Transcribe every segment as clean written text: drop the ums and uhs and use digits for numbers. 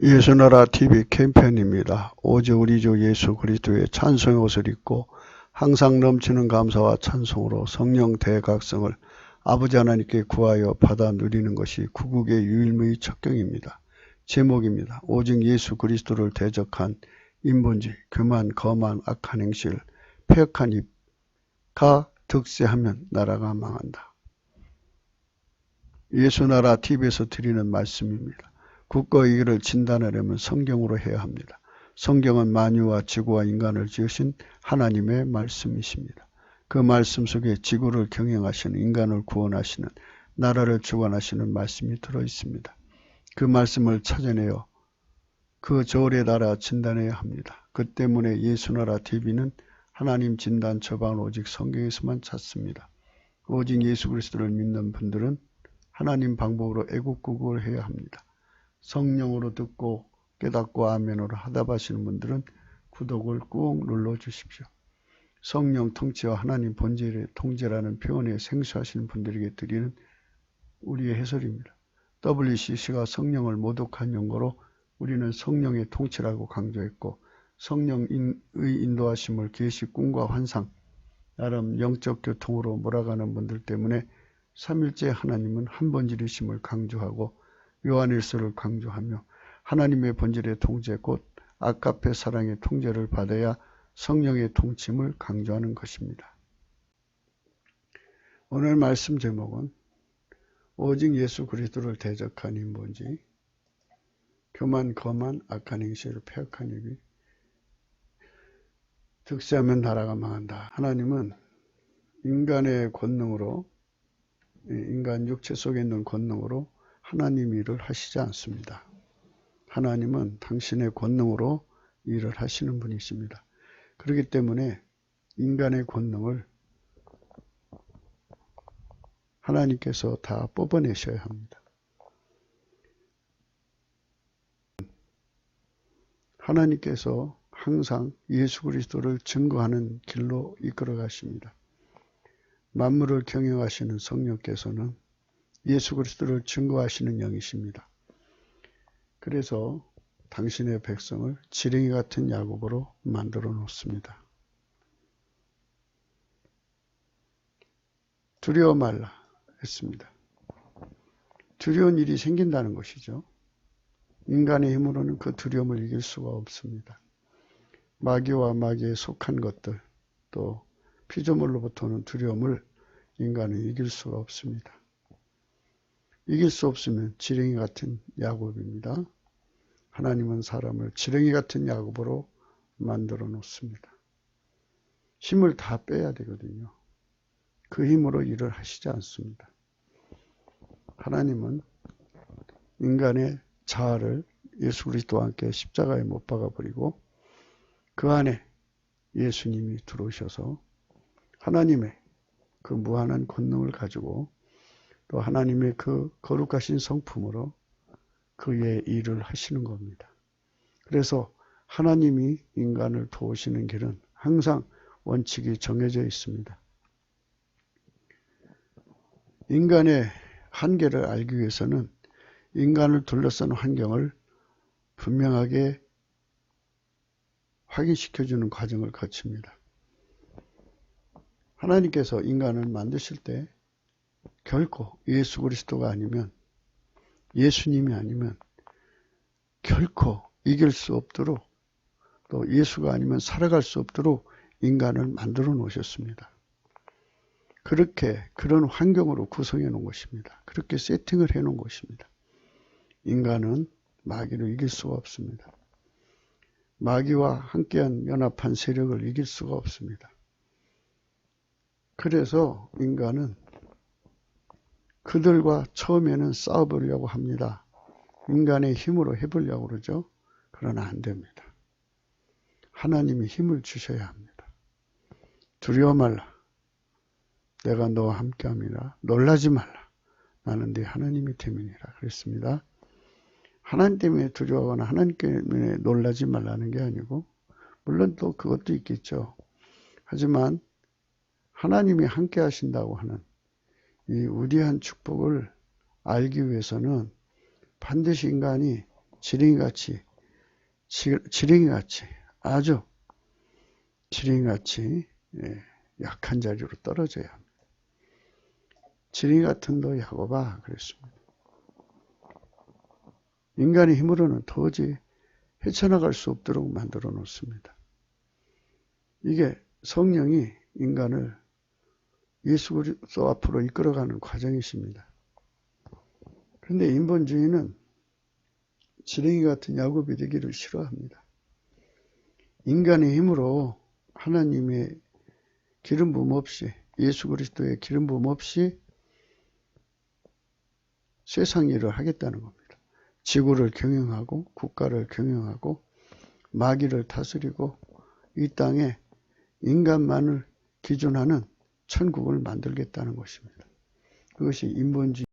예수나라 TV 캠페인입니다. 오직 우리 주 예수 그리스도의 찬송의 옷을 입고 항상 넘치는 감사와 찬송으로 성령 대각성을 아버지 하나님께 구하여 받아 누리는 것이 구국의 유일무이 척경입니다. 제목입니다. 오직 예수 그리스도를 대적한 인본주의, 교만, 거만, 악한 행실, 폐역한 입가 득세하면 나라가 망한다. 예수나라 TV에서 드리는 말씀입니다. 국가의 이익을 진단하려면 성경으로 해야 합니다. 성경은 만유와 지구와 인간을 지으신 하나님의 말씀이십니다. 그 말씀 속에 지구를 경영하시는, 인간을 구원하시는, 나라를 주관하시는 말씀이 들어있습니다. 그 말씀을 찾아내어 그 저울의 나라 진단해야 합니다. 그 때문에 예수나라 TV는 하나님 진단 처방을 오직 성경에서만 찾습니다. 오직 예수 그리스도를 믿는 분들은 하나님 방법으로 애국구국을 해야 합니다. 성령으로 듣고 깨닫고 아멘으로 하답하시는 분들은 구독을 꾹 눌러주십시오. 성령 통치와 하나님 본질의 통제라는 표현에 생소하시는 분들에게 드리는 우리의 해설입니다. WCC가 성령을 모독한 용어로 우리는 성령의 통치라고 강조했고, 성령의 인도하심을 계시, 꿈과 환상, 나름 영적 교통으로 몰아가는 분들 때문에 삼일째 하나님은 한 본질이심을 강조하고 요한일서를 강조하며 하나님의 본질의 통제 곧 아가페 사랑의 통제를 받아야 성령의 통침을 강조하는 것입니다. 오늘 말씀 제목은 오직 예수 그리스도를 대적한 인본주의, 교만, 거만, 악한 행실, 폐역한 입이 득세하면 나라가 망한다. 하나님은 인간의 권능으로, 인간 육체 속에 있는 권능으로 하나님 일을 하시지 않습니다. 하나님은 당신의 권능으로 일을 하시는 분이십니다. 그렇기 때문에 인간의 권능을 하나님께서 다 뽑아내셔야 합니다. 하나님께서 항상 예수 그리스도를 증거하는 길로 이끌어 가십니다. 만물을 경영하시는 성령께서는 예수 그리스도를 증거하시는 영이십니다. 그래서 당신의 백성을 지렁이 같은 야곱으로 만들어 놓습니다. 두려워 말라 했습니다. 두려운 일이 생긴다는 것이죠. 인간의 힘으로는 그 두려움을 이길 수가 없습니다. 마귀와 마귀에 속한 것들, 또 피조물로부터 오는 두려움을 인간은 이길 수가 없습니다. 이길 수 없으면 지렁이 같은 야곱입니다. 하나님은 사람을 지렁이 같은 야곱으로 만들어 놓습니다. 힘을 다 빼야 되거든요. 그 힘으로 일을 하시지 않습니다. 하나님은 인간의 자아를 예수 그리스도와 함께 십자가에 못 박아버리고 그 안에 예수님이 들어오셔서 하나님의 그 무한한 권능을 가지고 또 하나님의 그 거룩하신 성품으로 그의 일을 하시는 겁니다. 그래서 하나님이 인간을 도우시는 길은 항상 원칙이 정해져 있습니다. 인간의 한계를 알기 위해서는 인간을 둘러싼 환경을 분명하게 확인시켜주는 과정을 거칩니다. 하나님께서 인간을 만드실 때 결코 예수 그리스도가 아니면, 예수님이 아니면 결코 이길 수 없도록, 또 예수가 아니면 살아갈 수 없도록 인간을 만들어 놓으셨습니다. 그런 환경으로 구성해 놓은 것입니다. 그렇게 세팅을 해 놓은 것입니다. 인간은 마귀를 이길 수가 없습니다. 마귀와 함께한 연합한 세력을 이길 수가 없습니다. 그래서 인간은 그들과 처음에는 싸워보려고 합니다. 인간의 힘으로 해보려고 그러죠. 그러나 안 됩니다. 하나님이 힘을 주셔야 합니다. 두려워 말라. 내가 너와 함께함이라. 놀라지 말라. 나는 네 하나님이 됨이니라. 그랬습니다. 하나님 때문에 두려워하거나 하나님 때문에 놀라지 말라는 게 아니고, 물론 또 그것도 있겠죠. 하지만 하나님이 함께 하신다고 하는 이 위대한 축복을 알기 위해서는 반드시 인간이 지렁이같이 아주 지렁이같이 약한 자리로 떨어져야 합니다. 지렁이 같은 너 야곱아 그랬습니다. 인간의 힘으로는 도저히 헤쳐나갈 수 없도록 만들어 놓습니다. 이게 성령이 인간을 예수 그리스도 앞으로 이끌어가는 과정이십니다. 그런데 인본주의는 지렁이 같은 야곱이 되기를 싫어합니다. 인간의 힘으로 하나님의 기름 부음 없이 예수 그리스도의 기름 부음 없이 세상 일을 하겠다는 겁니다. 지구를 경영하고 국가를 경영하고 마귀를 다스리고 이 땅에 인간만을 기준하는 천국을 만들겠다는 것입니다. 그것이 인본주의,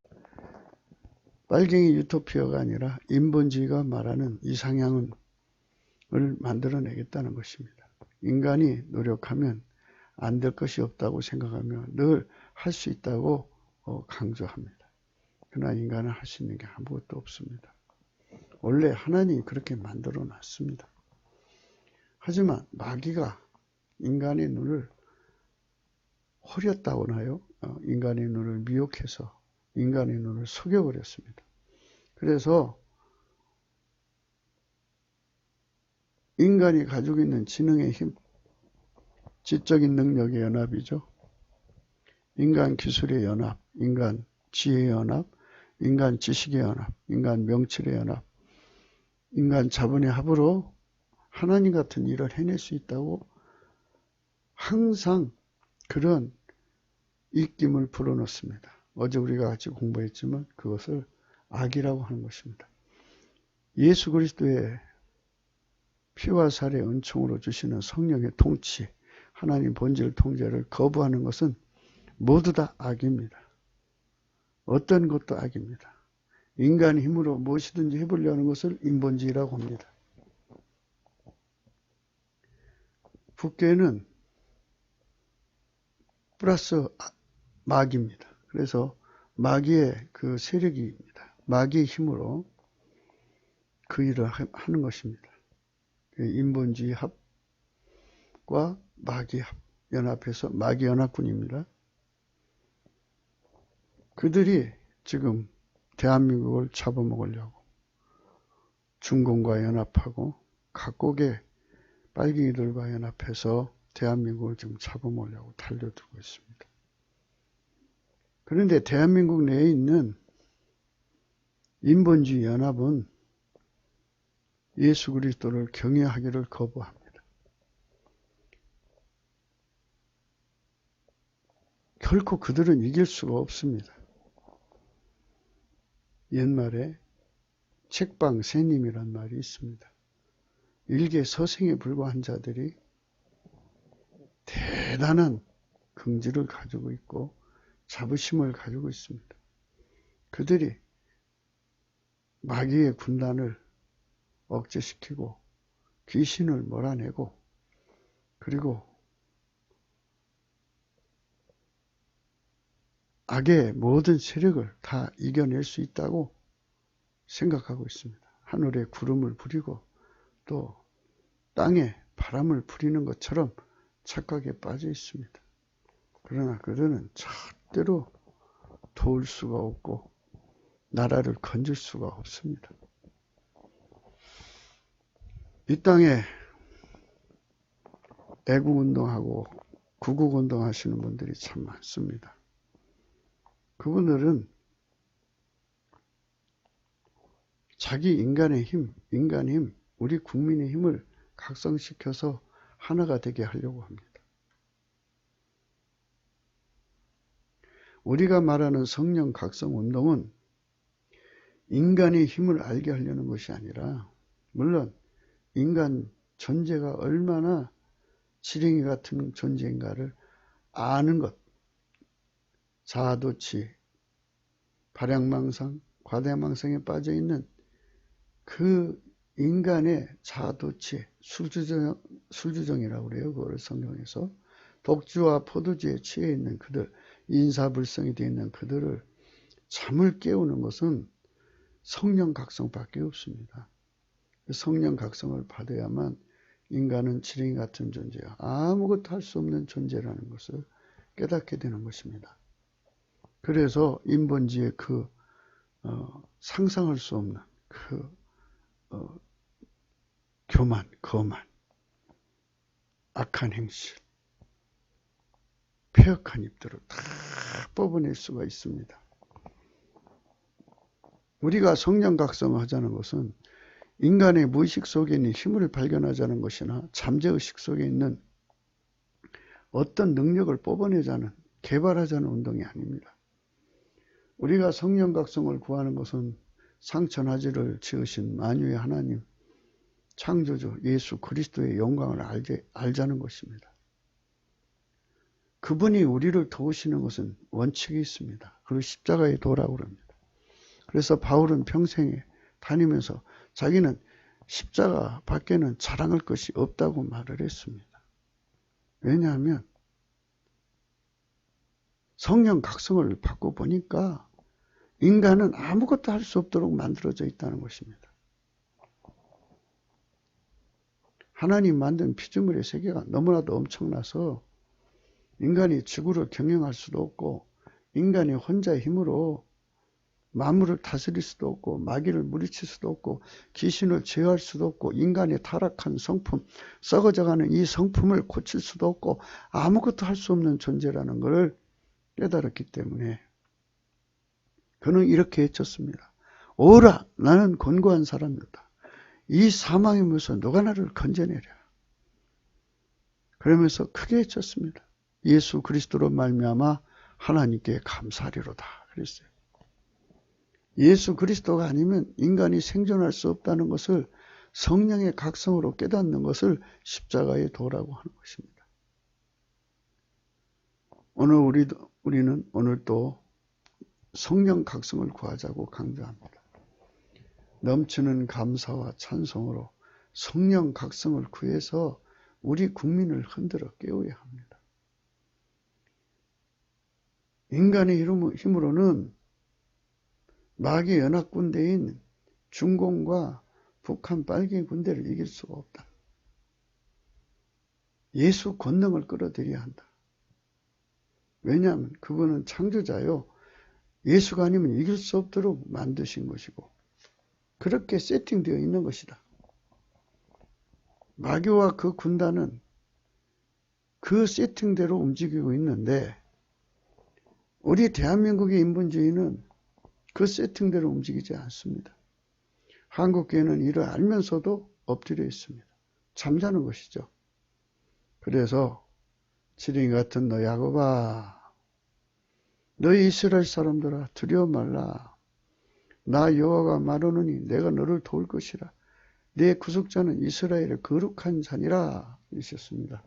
빨갱이 유토피아가 아니라 인본주의가 말하는 이상향을 만들어내겠다는 것입니다. 인간이 노력하면 안 될 것이 없다고 생각하며 늘 할 수 있다고 강조합니다. 그러나 인간은 할 수 있는 게 아무것도 없습니다. 원래 하나님이 그렇게 만들어 놨습니다. 하지만 마귀가 인간의 눈을 허렸다고 하나요? 인간의 눈을 미혹해서 인간의 눈을 속여버렸습니다. 그래서 인간이 가지고 있는 지능의 힘, 지적인 능력의 연합이죠. 인간 기술의 연합, 인간 지혜의 연합, 인간 지식의 연합, 인간 명철의 연합, 인간 자본의 합으로 하나님 같은 일을 해낼 수 있다고 항상 그런 입김을 불어넣습니다. 어제 우리가 같이 공부했지만 그것을 악이라고 하는 것입니다. 예수 그리스도의 피와 살의 은총으로 주시는 성령의 통치, 하나님 본질 통제를 거부하는 것은 모두 다 악입니다. 어떤 것도 악입니다. 인간의 힘으로 무엇이든지 해보려는 것을 인본주의라고 합니다. 북괴는 플러스 마귀입니다. 그래서 마귀의 그 세력입니다. 마귀의 힘으로 그 일을 하는 것입니다. 인본주의 합과 마귀 합 연합해서 마귀 연합군입니다. 그들이 지금 대한민국을 잡아먹으려고 중공과 연합하고 각국의 빨갱이들과 연합해서 대한민국을 지금 잡아먹으려고 달려들고 있습니다. 그런데 대한민국 내에 있는 인본주의 연합은 예수 그리스도를 경외하기를 거부합니다. 결코 그들은 이길 수가 없습니다. 옛말에 책방새님이란 말이 있습니다. 일개 서생에 불과한 자들이 대단한 긍지를 가지고 있고 자부심을 가지고 있습니다. 그들이 마귀의 군단을 억제시키고 귀신을 몰아내고 그리고 악의 모든 세력을 다 이겨낼 수 있다고 생각하고 있습니다. 하늘에 구름을 부리고 또 땅에 바람을 부리는 것처럼 착각에 빠져 있습니다. 그러나 그들은 절대로 도울 수가 없고 나라를 건질 수가 없습니다. 이 땅에 애국운동하고 구국운동 하시는 분들이 참 많습니다. 그분들은 자기 인간의 힘, 우리 국민의 힘을 각성시켜서 하나가 되게 하려고 합니다. 우리가 말하는 성령 각성 운동은 인간의 힘을 알게 하려는 것이 아니라 물론 인간 존재가 얼마나 지렁이 같은 존재인가를 아는 것, 자아도취, 발양망상, 과대망상에 빠져있는 그 인간의 자아도취, 술주정이라고 그래요. 그걸 성경에서. 독주와 포도주에 취해 있는 그들, 인사불성이 되어 있는 그들을 잠을 깨우는 것은 성령 각성밖에 없습니다. 성령 각성을 받아야만 인간은 지렁이 같은 존재야. 아무것도 할 수 없는 존재라는 것을 깨닫게 되는 것입니다. 그래서 인본주의의 상상할 수 없는 교만, 거만, 악한 행실, 폐역한 입들을 다 뽑아낼 수가 있습니다. 우리가 성령 각성을 하자는 것은 인간의 무의식 속에 있는 힘을 발견하자는 것이나 잠재의식 속에 있는 어떤 능력을 뽑아내자는, 개발하자는 운동이 아닙니다. 우리가 성령 각성을 구하는 것은 상천하지를 지으신 만유의 하나님, 창조주 예수 그리스도의 영광을 알자는 것입니다. 그분이 우리를 도우시는 것은 원칙이 있습니다. 그리고 십자가에 도라고 합니다. 그래서 바울은 평생에 다니면서 자기는 십자가 밖에는 자랑할 것이 없다고 말을 했습니다. 왜냐하면 성령 각성을 받고 보니까 인간은 아무것도 할 수 없도록 만들어져 있다는 것입니다. 하나님 만든 피조물의 세계가 너무나도 엄청나서 인간이 지구를 경영할 수도 없고 인간이 혼자의 힘으로 만물을 다스릴 수도 없고 마귀를 물리칠 수도 없고 귀신을 제어할 수도 없고 인간의 타락한 성품, 썩어져가는 이 성품을 고칠 수도 없고 아무것도 할 수 없는 존재라는 것을 깨달았기 때문에 그는 이렇게 외쳤습니다. 오라, 나는 곤고한 사람이다. 이 사망의 물에서 누가 나를 건져내랴. 그러면서 크게 외쳤습니다. 예수 그리스도로 말미암아 하나님께 감사하리로다 그랬어요. 예수 그리스도가 아니면 인간이 생존할 수 없다는 것을 성령의 각성으로 깨닫는 것을 십자가에 도라고 하는 것입니다. 오늘 우리는 오늘 또 성령 각성을 구하자고 강조합니다. 넘치는 감사와 찬송으로 성령 각성을 구해서 우리 국민을 흔들어 깨워야 합니다. 인간의 힘으로는 마귀 연합군대인 중공과 북한 빨갱이 군대를 이길 수가 없다. 예수 권능을 끌어들여야 한다. 왜냐하면 그분은 창조자요. 예수가 아니면 이길 수 없도록 만드신 것이고 그렇게 세팅되어 있는 것이다. 마귀와 그 군단은 그 세팅대로 움직이고 있는데 우리 대한민국의 인본주의는 그 세팅대로 움직이지 않습니다. 한국교회는 이를 알면서도 엎드려 있습니다. 잠자는 것이죠. 그래서 지렁이 같은 너 야곱아, 너희 이스라엘 사람들아 두려워 말라. 나 여호와가 말하노니 내가 너를 도울 것이라. 내 구속자는 이스라엘의 거룩한 자니라 이셨습니다.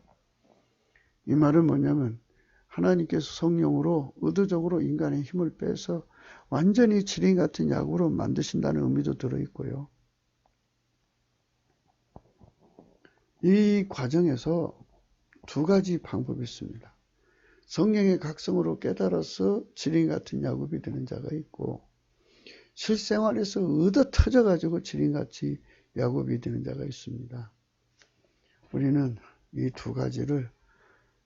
이 말은 뭐냐면 하나님께서 성령으로 의도적으로 인간의 힘을 빼서 완전히 지렁이 같은 야곱으로 만드신다는 의미도 들어있고요. 이 과정에서 두 가지 방법이 있습니다. 성령의 각성으로 깨달아서 지렁이 같은 야곱이 되는 자가 있고 실생활에서 의도 터져가지고 지렁이같이 야곱이 되는 자가 있습니다. 우리는 이 두 가지를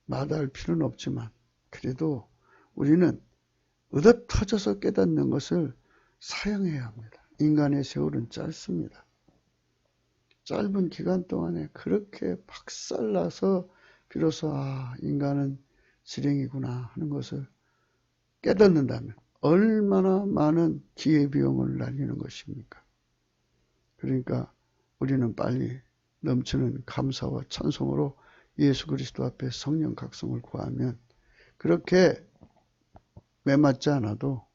마다할 필요는 없지만 그래도 우리는 의도 터져서 깨닫는 것을 사용해야 합니다. 인간의 세월은 짧습니다. 짧은 기간 동안에 그렇게 박살나서 비로소 인간은 지렁이구나 하는 것을 깨닫는다면 얼마나 많은 기회비용을 날리는 것입니까? 그러니까 우리는 빨리 넘치는 감사와 찬송으로 예수 그리스도 앞에 성령 각성을 구하면 그렇게 매맞지 않아도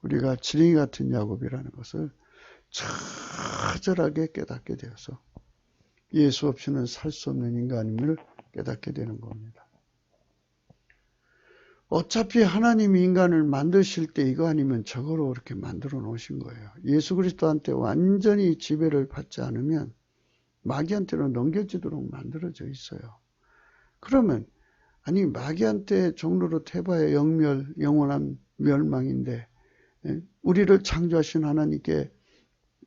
우리가 지렁이 같은 야곱이라는 것을 처절하게 깨닫게 되어서 예수 없이는 살 수 없는 인간임을 깨닫게 되는 겁니다. 어차피 하나님이 인간을 만드실 때 이거 아니면 저거로 이렇게 만들어 놓으신 거예요. 예수 그리스도한테 완전히 지배를 받지 않으면 마귀한테로 넘겨지도록 만들어져 있어요. 그러면 아니 마귀한테 종로로 태봐야 영원한 멸망인데 우리를 창조하신 하나님께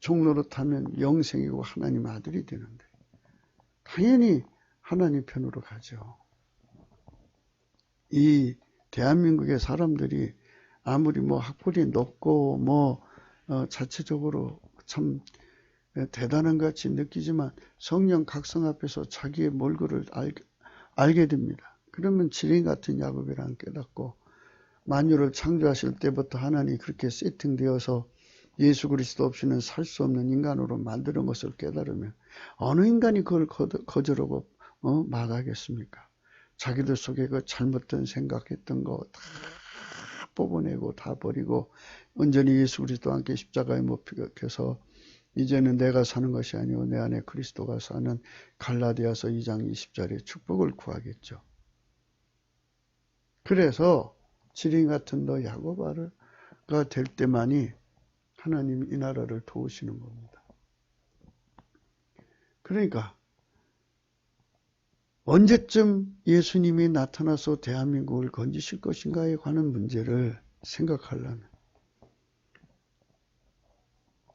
종로로 타면 영생이고 하나님 아들이 되는데 당연히 하나님 편으로 가죠. 이 대한민국의 사람들이 아무리 뭐 학벌이 높고 자체적으로 참 대단한 같이 느끼지만 성령 각성 앞에서 자기의 몰골을 알게 됩니다. 그러면 지린 같은 야곱이란 깨닫고 만유를 창조하실 때부터 하나님이 그렇게 세팅되어서 예수 그리스도 없이는 살 수 없는 인간으로 만드는 것을 깨달으면 어느 인간이 그걸 거절하고 말하겠습니까? 자기들 속에 그 잘못된 생각했던 거 다 뽑아내고 다 버리고 온전히 예수 그리스도와 함께 십자가에 못 박혀서 이제는 내가 사는 것이 아니오 내 안에 그리스도가 사는 갈라디아서 2장 20절의 축복을 구하겠죠. 그래서 지린 같은 너 야고바가 될 때만이 하나님이 이 나라를 도우시는 겁니다. 그러니까 언제쯤 예수님이 나타나서 대한민국을 건지실 것인가에 관한 문제를 생각하려면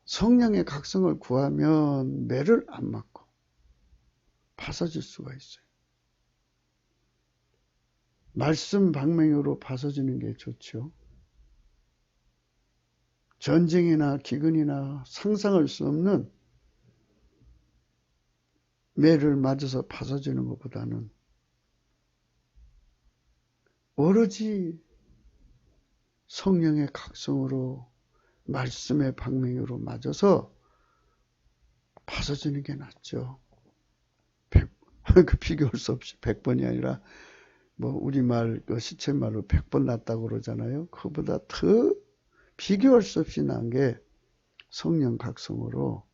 성령의 각성을 구하면 매를 안 맞고 파서질 수가 있어요. 말씀 방맹으로 파서지는 게 좋죠. 전쟁이나 기근이나 상상할 수 없는 매를 맞아서 파서지는 것보다는 오로지 성령의 각성으로 말씀의 방맹으로 맞아서 파서지는 게 낫죠. 그 비교할 수 없이 100번이 아니라 우리말 시쳇말로 100번 낫다고 그러잖아요. 그보다 더 비교할 수 없이 난 게 성령 각성으로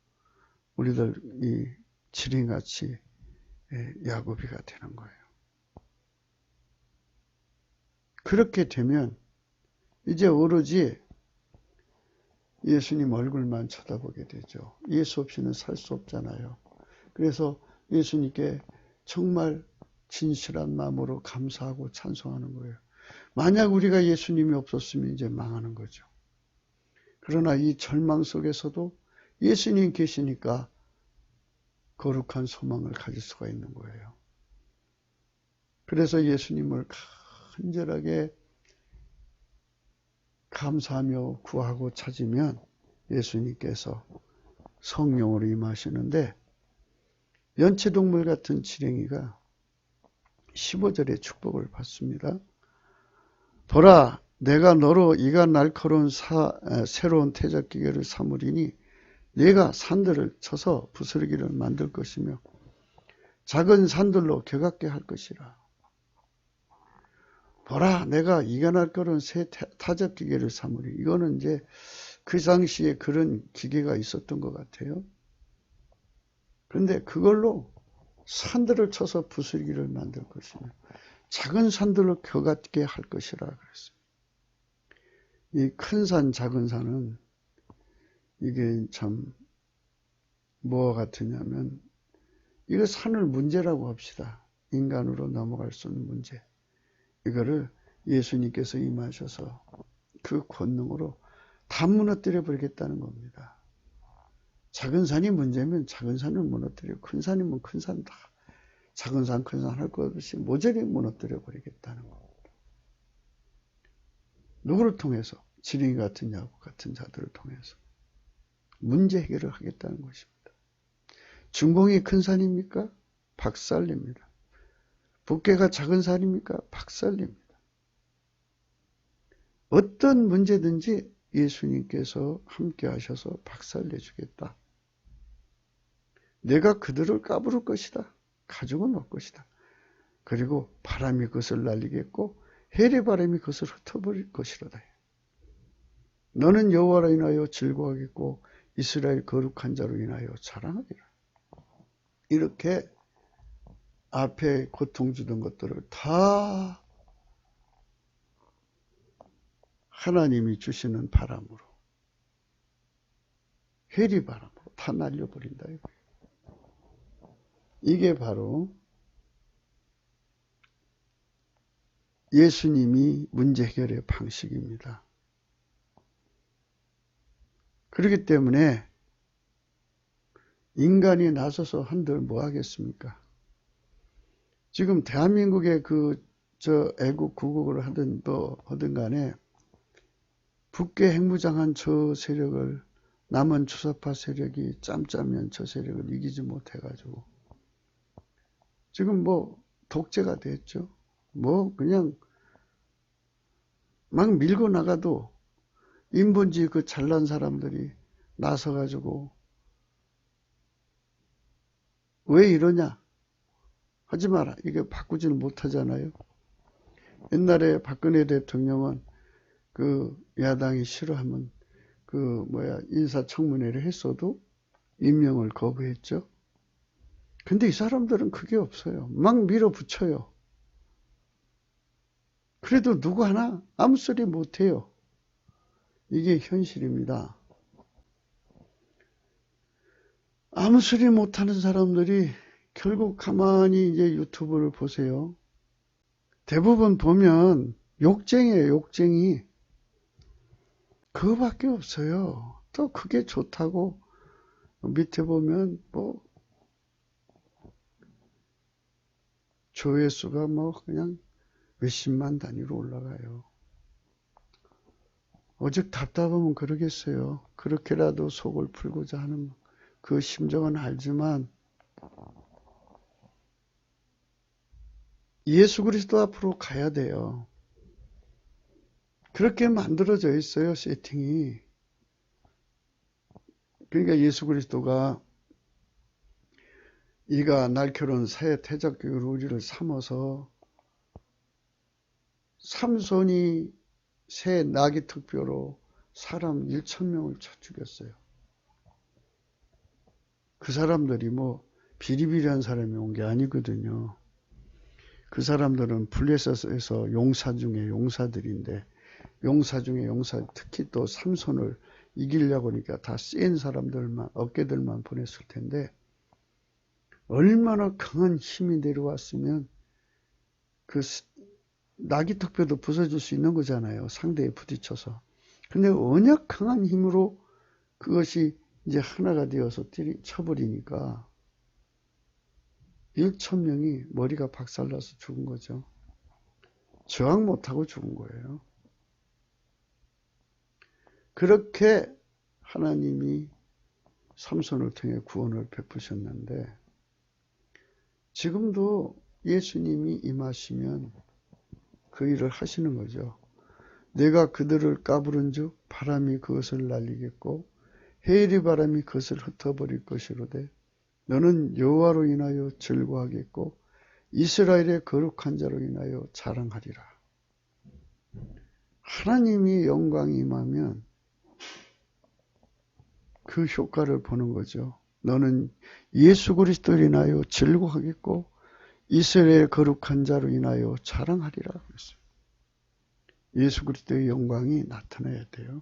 우리들 이 지린같이 야곱이가 되는 거예요. 그렇게 되면 이제 오로지 예수님 얼굴만 쳐다보게 되죠. 예수 없이는 살 수 없잖아요. 그래서 예수님께 정말 진실한 마음으로 감사하고 찬송하는 거예요. 만약 우리가 예수님이 없었으면 이제 망하는 거죠. 그러나 이 절망 속에서도 예수님 계시니까 거룩한 소망을 가질 수가 있는 거예요. 그래서 예수님을 간절하게 감사하며 구하고 찾으면 예수님께서 성령으로 임하시는데 연체동물 같은 지렁이가 15절의 축복을 받습니다. 보라 내가 너로 이가 날카로운 새로운 태작기계를 삼으리니 네가 산들을 쳐서 부스러기를 만들 것이며 작은 산들로 격하게 할 것이라. 보라 내가 이가 날카로운 새 타작기계를 삼으리. 이거는 이제 그 당시에 그런 기계가 있었던 것 같아요. 그런데 그걸로 산들을 쳐서 부스러기를 만들 것이며 작은 산들로 격하게 할 것이라 그랬어요. 이 큰 산, 작은 산은 이게 참 뭐와 같으냐면 이거 산을 문제라고 합시다. 인간으로 넘어갈 수 없는 문제. 이거를 예수님께서 임하셔서 그 권능으로 다 무너뜨려 버리겠다는 겁니다. 작은 산이 문제면 작은 산을 무너뜨리고 큰 산이면 큰 산 다 작은 산 큰 산 할 것 없이 모조리 무너뜨려 버리겠다는 겁니다. 누구를 통해서? 지렁이 같은 야곱 같은 자들을 통해서 문제 해결을 하겠다는 것입니다. 중공이 큰 산입니까? 박살냅니다. 북괴가 작은 산입니까? 박살냅니다. 어떤 문제든지 예수님께서 함께 하셔서 박살내주겠다. 내가 그들을 까부를 것이다. 가족은 올 것이다. 그리고 바람이 그것을 날리겠고 해리바람이 그것을 흩어버릴 것이로다. 너는 여호와로 인하여 즐거워하겠고 이스라엘 거룩한 자로 인하여 자랑하리라. 이렇게 앞에 고통 주던 것들을 다 하나님이 주시는 바람으로 해리바람으로 다 날려버린다. 이게 바로 예수님이 문제 해결의 방식입니다. 그렇기 때문에 인간이 나서서 한들 뭐 하겠습니까? 지금 대한민국의 애국 구국을 하든 하든 간에 북괴 핵무장한 저 세력을 남한 주사파 세력이 짬짜면 저 세력을 이기지 못해가지고 지금 뭐 독재가 됐죠. 뭐 그냥 막 밀고 나가도 인본주의 그 잘난 사람들이 나서가지고 왜 이러냐? 하지 마라. 이게 바꾸지는 못하잖아요. 옛날에 박근혜 대통령은 그 야당이 싫어하면 인사청문회를 했어도 임명을 거부했죠. 근데 이 사람들은 그게 없어요. 막 밀어붙여요. 그래도 누구 하나 아무 소리 못해요. 이게 현실입니다. 아무 소리 못하는 사람들이 결국 가만히 이제 유튜브를 보세요. 대부분 보면 욕쟁이에요, 욕쟁이. 그거밖에 없어요. 또 그게 좋다고 밑에 보면 뭐 조회수가 뭐 그냥 몇십만 단위로 올라가요. 오직 답답하면 그러겠어요. 그렇게라도 속을 풀고자 하는 그 심정은 알지만 예수 그리스도 앞으로 가야 돼요. 그렇게 만들어져 있어요, 세팅이. 그러니까 예수 그리스도가 이가 날카로운 새 태적격으로 우리를 삼아서 삼손이 새 나귀 특별로 사람 1,000명을 쳐 죽였어요. 그 사람들이 뭐 비리비리한 사람이 온 게 아니거든요. 그 사람들은 블레셋에서 용사 중에 용사들인데 용사 중에 용사, 특히 또 삼손을 이기려고 하니까 다 센 사람들만, 어깨들만 보냈을 텐데 얼마나 강한 힘이 내려왔으면 그 나귀 턱뼈도 부서질 수 있는 거잖아요. 상대에 부딪혀서. 근데 언약 강한 힘으로 그것이 이제 하나가 되어서 쳐버리니까 1,000명이 머리가 박살나서 죽은 거죠. 저항 못하고 죽은 거예요. 그렇게 하나님이 삼손을 통해 구원을 베푸셨는데 지금도 예수님이 임하시면 그 일을 하시는 거죠. 내가 그들을 까부른 즉 바람이 그것을 날리겠고 해일이 바람이 그것을 흩어버릴 것이로되 너는 여호와로 인하여 즐거워하겠고 이스라엘의 거룩한 자로 인하여 자랑하리라. 하나님이 영광이 임하면 그 효과를 보는 거죠. 너는 예수 그리스도로 인하여 즐거워하겠고 이스라엘의 거룩한 자로 인하여 자랑하리라 그랬어요. 예수 그리스도의 영광이 나타나야 돼요.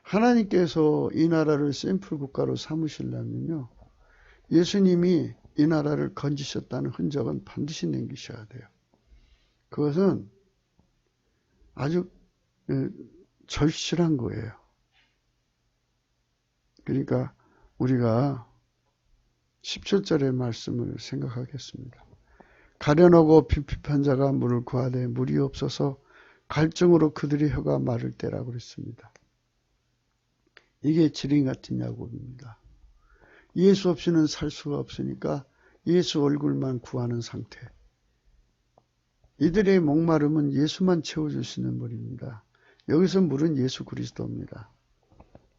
하나님께서 이 나라를 샘플 국가로 삼으시려면요. 예수님이 이 나라를 건지셨다는 흔적은 반드시 남기셔야 돼요. 그것은 아주 절실한 거예요. 그러니까 우리가 17절의 말씀을 생각하겠습니다. 가련하고 핍핍한 자가 물을 구하되 물이 없어서 갈증으로 그들의 혀가 마를 때라고 그랬습니다. 이게 지린 같은 야곱입니다. 예수 없이는 살 수가 없으니까 예수 얼굴만 구하는 상태. 이들의 목마름은 예수만 채워줄 수 있는 물입니다. 여기서 물은 예수 그리스도입니다.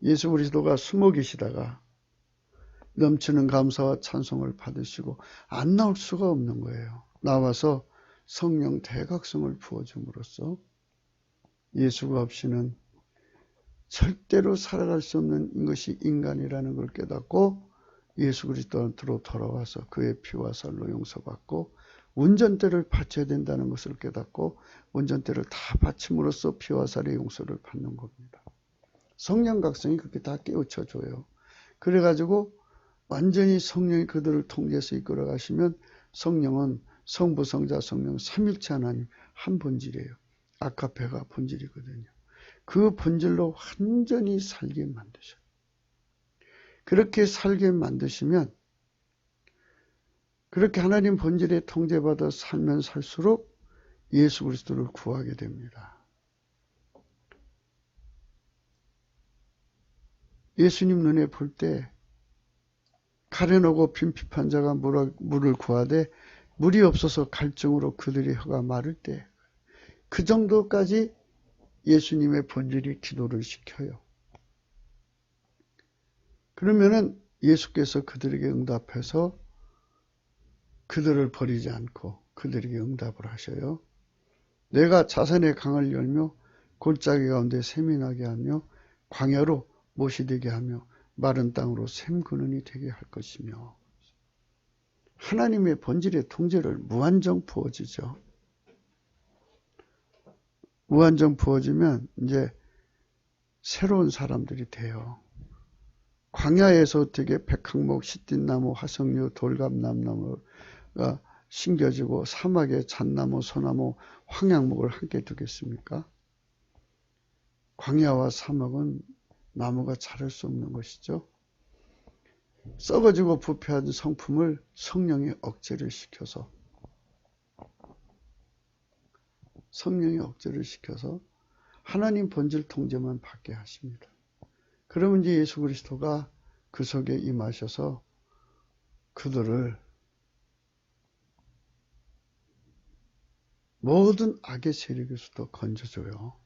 예수 그리스도가 숨어 계시다가 넘치는 감사와 찬송을 받으시고 안 나올 수가 없는 거예요. 나와서 성령 대각성을 부어줌으로써 예수가 없이는 절대로 살아갈 수 없는 것이 인간이라는 걸 깨닫고 예수 그리스도한테로 돌아와서 그의 피와 살로 용서받고 운전대를 바쳐야 된다는 것을 깨닫고 운전대를 다 바침으로써 피와 살의 용서를 받는 겁니다. 성령 각성이 그렇게 다 깨우쳐줘요. 그래가지고 완전히 성령이 그들을 통제해서 이끌어 가시면 성령은 성부, 성자, 성령 삼일체 하나님 한 본질이에요. 아카페가 본질이거든요. 그 본질로 완전히 살게 만드셔요. 그렇게 살게 만드시면 그렇게 하나님 본질에 통제받아 살면 살수록 예수 그리스도를 구하게 됩니다. 예수님 눈에 볼 때 가련하고 빈핍한 자가 물을 구하되 물이 없어서 갈증으로 그들의 혀가 마를 때 그 정도까지 예수님의 본질이 기도를 시켜요. 그러면은 예수께서 그들에게 응답해서 그들을 버리지 않고 그들에게 응답을 하셔요. 내가 자선의 강을 열며 골짜기 가운데 샘이 나게 하며 광야로 못이 되게 하며 마른 땅으로 샘 근원이 되게 할 것이며 하나님의 본질의 통제를 무한정 부어지죠. 무한정 부어지면 이제 새로운 사람들이 돼요. 광야에서 어떻게 백항목, 시띠나무, 화석류, 돌감남나무가 심겨지고 사막에 잣나무, 소나무, 황양목을 함께 두겠습니까? 광야와 사막은 나무가 자랄 수 없는 것이죠. 썩어지고 부패한 성품을 성령이 억제를 시켜서 하나님 본질 통제만 받게 하십니다. 그러면 이제 예수 그리스도가 그 속에 임하셔서 그들을 모든 악의 세력에서도 건져줘요.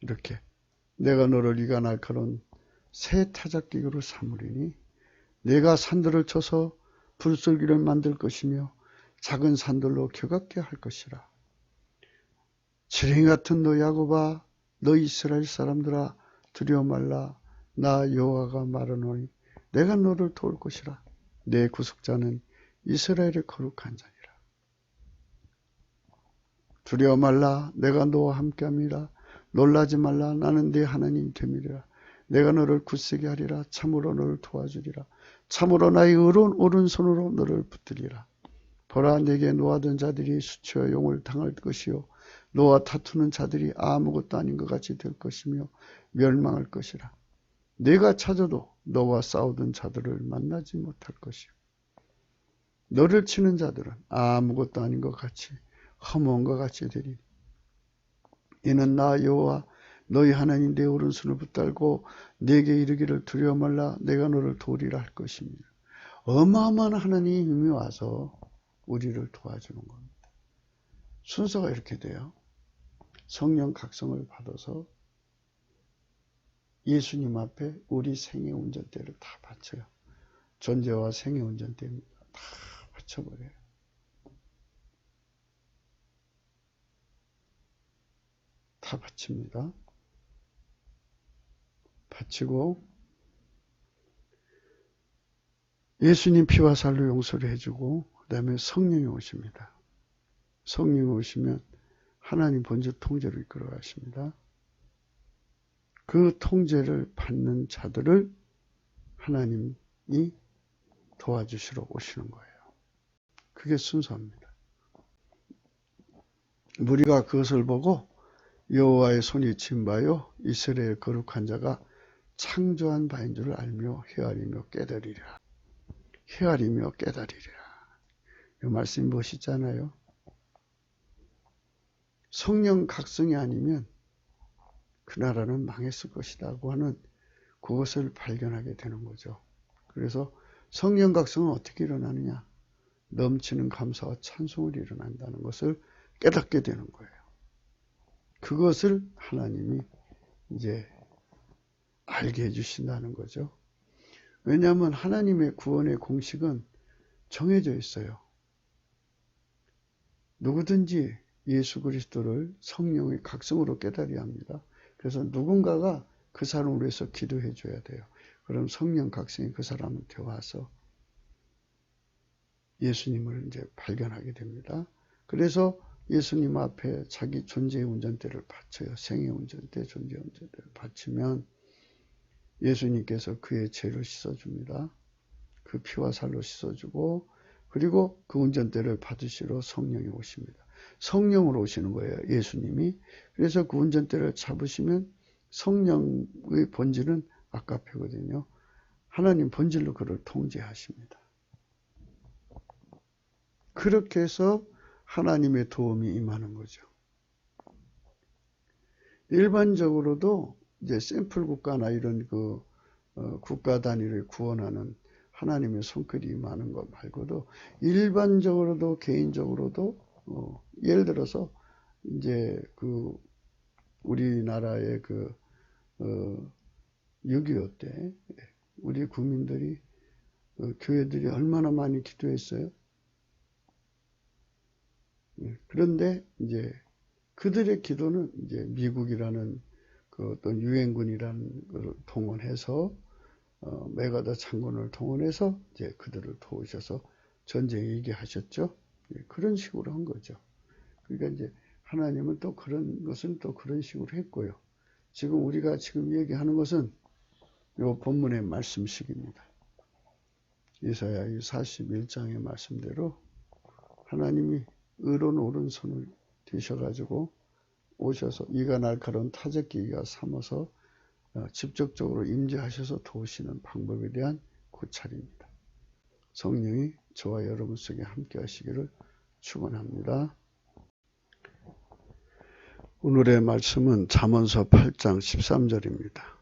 이렇게 내가 너를 이가 날카로운 새 타작기구로 삼으리니 내가 산들을 쳐서 불솔기를 만들 것이며 작은 산들로 겨갑게 할 것이라. 지렁이 같은 너 야곱아, 너 이스라엘 사람들아, 두려워 말라. 나 여호와가 말하노니 내가 너를 도울 것이라. 내 구속자는 이스라엘의 거룩한 자니라. 두려워 말라. 내가 너와 함께함이라. 놀라지 말라. 나는 네 하나님 됨이라. 내가 너를 굳세게 하리라. 참으로 너를 도와주리라. 참으로 나의 의로운 오른손으로 너를 붙들리라. 보라, 내게 노하던 자들이 수치와 용을 당할 것이요 너와 다투는 자들이 아무것도 아닌 것 같이 될 것이며 멸망할 것이라. 내가 찾아도 너와 싸우던 자들을 만나지 못할 것이요 너를 치는 자들은 아무것도 아닌 것 같이 허무한 것 같이 되리니 이는 나 여호와 너희 하나님 내 오른손을 붙들고 내게 이르기를 두려워 말라. 내가 너를 도우리라 할 것입니다. 어마어마한 하나님의 힘이 와서 우리를 도와주는 겁니다. 순서가 이렇게 돼요. 성령 각성을 받아서 예수님 앞에 우리 생애 운전대를 다 바쳐요. 존재와 생애 운전대입니다. 다 바쳐버려요. 다 바칩니다. 바치고 예수님 피와 살로 용서를 해주고 그 다음에 성령이 오십니다. 성령이 오시면 하나님 본질 통제를 이끌어 가십니다. 그 통제를 받는 자들을 하나님이 도와주시러 오시는 거예요. 그게 순서입니다. 우리가 그것을 보고 여호와의 손이 진 바요 이스라엘 거룩한 자가 창조한 바인 줄 알며 헤아리며 깨달으리라. 헤아리며 깨달으리라. 이 말씀이 멋있잖아요. 성령 각성이 아니면 그 나라는 망했을 것이라고 하는 그것을 발견하게 되는 거죠. 그래서 성령 각성은 어떻게 일어나느냐? 넘치는 감사와 찬송을 일어난다는 것을 깨닫게 되는 거예요. 그것을 하나님이 이제 알게 해주신다는 거죠. 왜냐하면 하나님의 구원의 공식은 정해져 있어요. 누구든지 예수 그리스도를 성령의 각성으로 깨달아야 합니다. 그래서 누군가가 그 사람을 위해서 기도해 줘야 돼요. 그럼 성령 각성이 그 사람한테 와서 예수님을 이제 발견하게 됩니다. 그래서 예수님 앞에 자기 존재의 운전대를 바쳐요. 생의 운전대, 존재의 운전대를 바치면 예수님께서 그의 죄를 씻어줍니다. 그 피와 살로 씻어주고 그리고 그 운전대를 받으시러 성령이 오십니다. 성령으로 오시는 거예요. 예수님이. 그래서 그 운전대를 잡으시면 성령의 본질은 아까페거든요. 하나님 본질로 그를 통제하십니다. 그렇게 해서 하나님의 도움이 임하는 거죠. 일반적으로도 이제 샘플 국가나 이런 국가 단위를 구원하는 하나님의 손길이 임하는 것 말고도 일반적으로도 개인적으로도 예를 들어서 이제 우리나라의 6.25 때 우리 국민들이 교회들이 얼마나 많이 기도했어요. 그런데 이제 그들의 기도는 이제 미국이라는 어떤 유엔군이라는 걸 동원해서 메가더 장군을 동원해서 이제 그들을 도우셔서 전쟁 얘기하셨죠. 그런 식으로 한 거죠. 그러니까 이제 하나님은 또 그런 것은 또 그런 식으로 했고요. 지금 우리가 지금 얘기하는 것은 이 본문의 말씀식입니다. 이사야 41장의 말씀대로 하나님이 의로운 오른손을 드셔가지고 오셔서 이가 날카로운 타작기가 삼아서 직접적으로 임재하셔서 도우시는 방법에 대한 고찰입니다. 성령이 저와 여러분 속에 함께 하시기를 축원합니다. 오늘의 말씀은 잠언서 8장 13절입니다.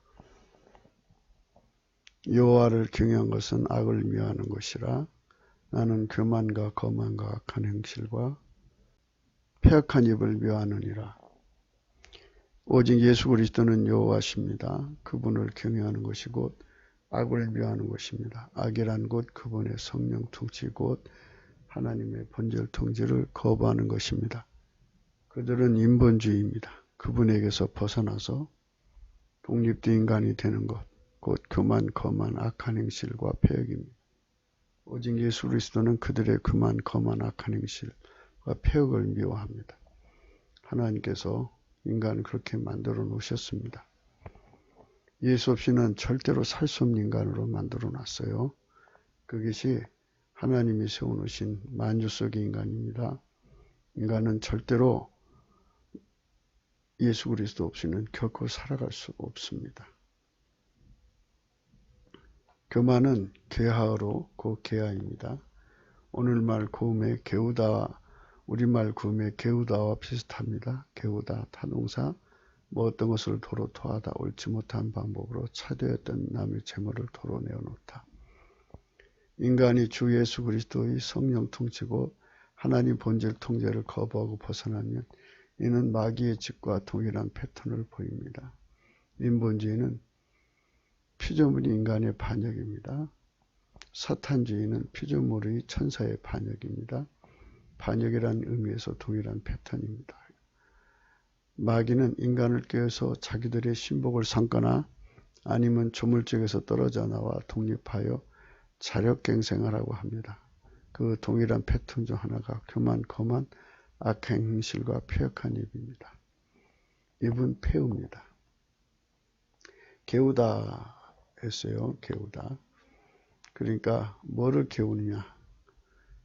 여호와를 경외한 것은 악을 미워하는 것이라. 나는 교만과 거만과 악한 행실과 패역한 입을 미워하느니라. 오직 예수 그리스도는 여호와십니다. 그분을 경외하는 것이 곧 악을 미워하는 것입니다. 악이란 곧 그분의 성령 통치 곧 하나님의 본질 통치를 거부하는 것입니다. 그들은 인본주의입니다. 그분에게서 벗어나서 독립된 인간이 되는 것, 곧 교만, 거만, 악한 행실과 패역입니다. 오직 예수 그리스도는 그들의 교만, 거만, 악한 행실과 패역을 미워합니다. 하나님께서 인간을 그렇게 만들어 놓으셨습니다. 예수 없이는 절대로 살 수 없는 인간으로 만들어 놨어요. 그것이 하나님이 세워놓으신 만주 속의 인간입니다. 인간은 절대로 예수 그리스도 없이는 결코 살아갈 수 없습니다. 교만은 개하어로 고개하입니다. 오늘말 고음의 개우다, 우리말 고음의 개우다와 비슷합니다. 개우다, 타동사, 어떤 것을 도로 토하다, 옳지 못한 방법으로 차되었던 남의 재물을 도로 내어놓다. 인간이 주 예수 그리스도의 성령 통치고 하나님 본질 통제를 거부하고 벗어나면 이는 마귀의 짓과 동일한 패턴을 보입니다. 인본주의는 피조물이 인간의 반역입니다. 사탄주의는 피조물의 천사의 반역입니다. 반역이라는 의미에서 동일한 패턴입니다. 마귀는 인간을 꾀해서 자기들의 신복을 삼거나 아니면 조물쪽에서 떨어져 나와 독립하여 자력갱생하라고 합니다. 그 동일한 패턴 중 하나가 교만, 거만, 악행, 행실과 패역한 입입니다. 입은 폐우입니다. 개우다 했어요. 개우다. 그러니까 뭐를 개우느냐.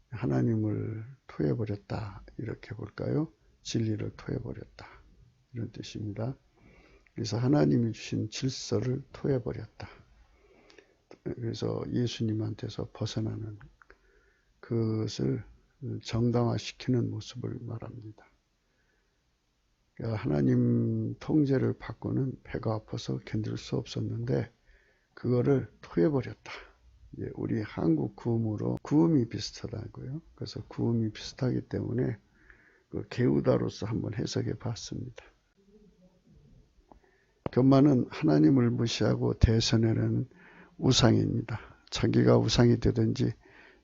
하나님을 토해버렸다. 이렇게 볼까요? 진리를 토해버렸다. 이런 뜻입니다. 그래서 하나님이 주신 질서를 토해버렸다. 그래서 예수님한테서 벗어나는 그것을 정당화시키는 모습을 말합니다. 그러니까 하나님 통제를 받고는 배가 아파서 견딜 수 없었는데 그거를 토해버렸다. 우리 한국 구음으로 구음이 비슷하다고요. 그래서 구음이 비슷하기 때문에 개우다로서 한번 해석해 봤습니다. 교만은 하나님을 무시하고 대선에는 우상입니다. 자기가 우상이 되든지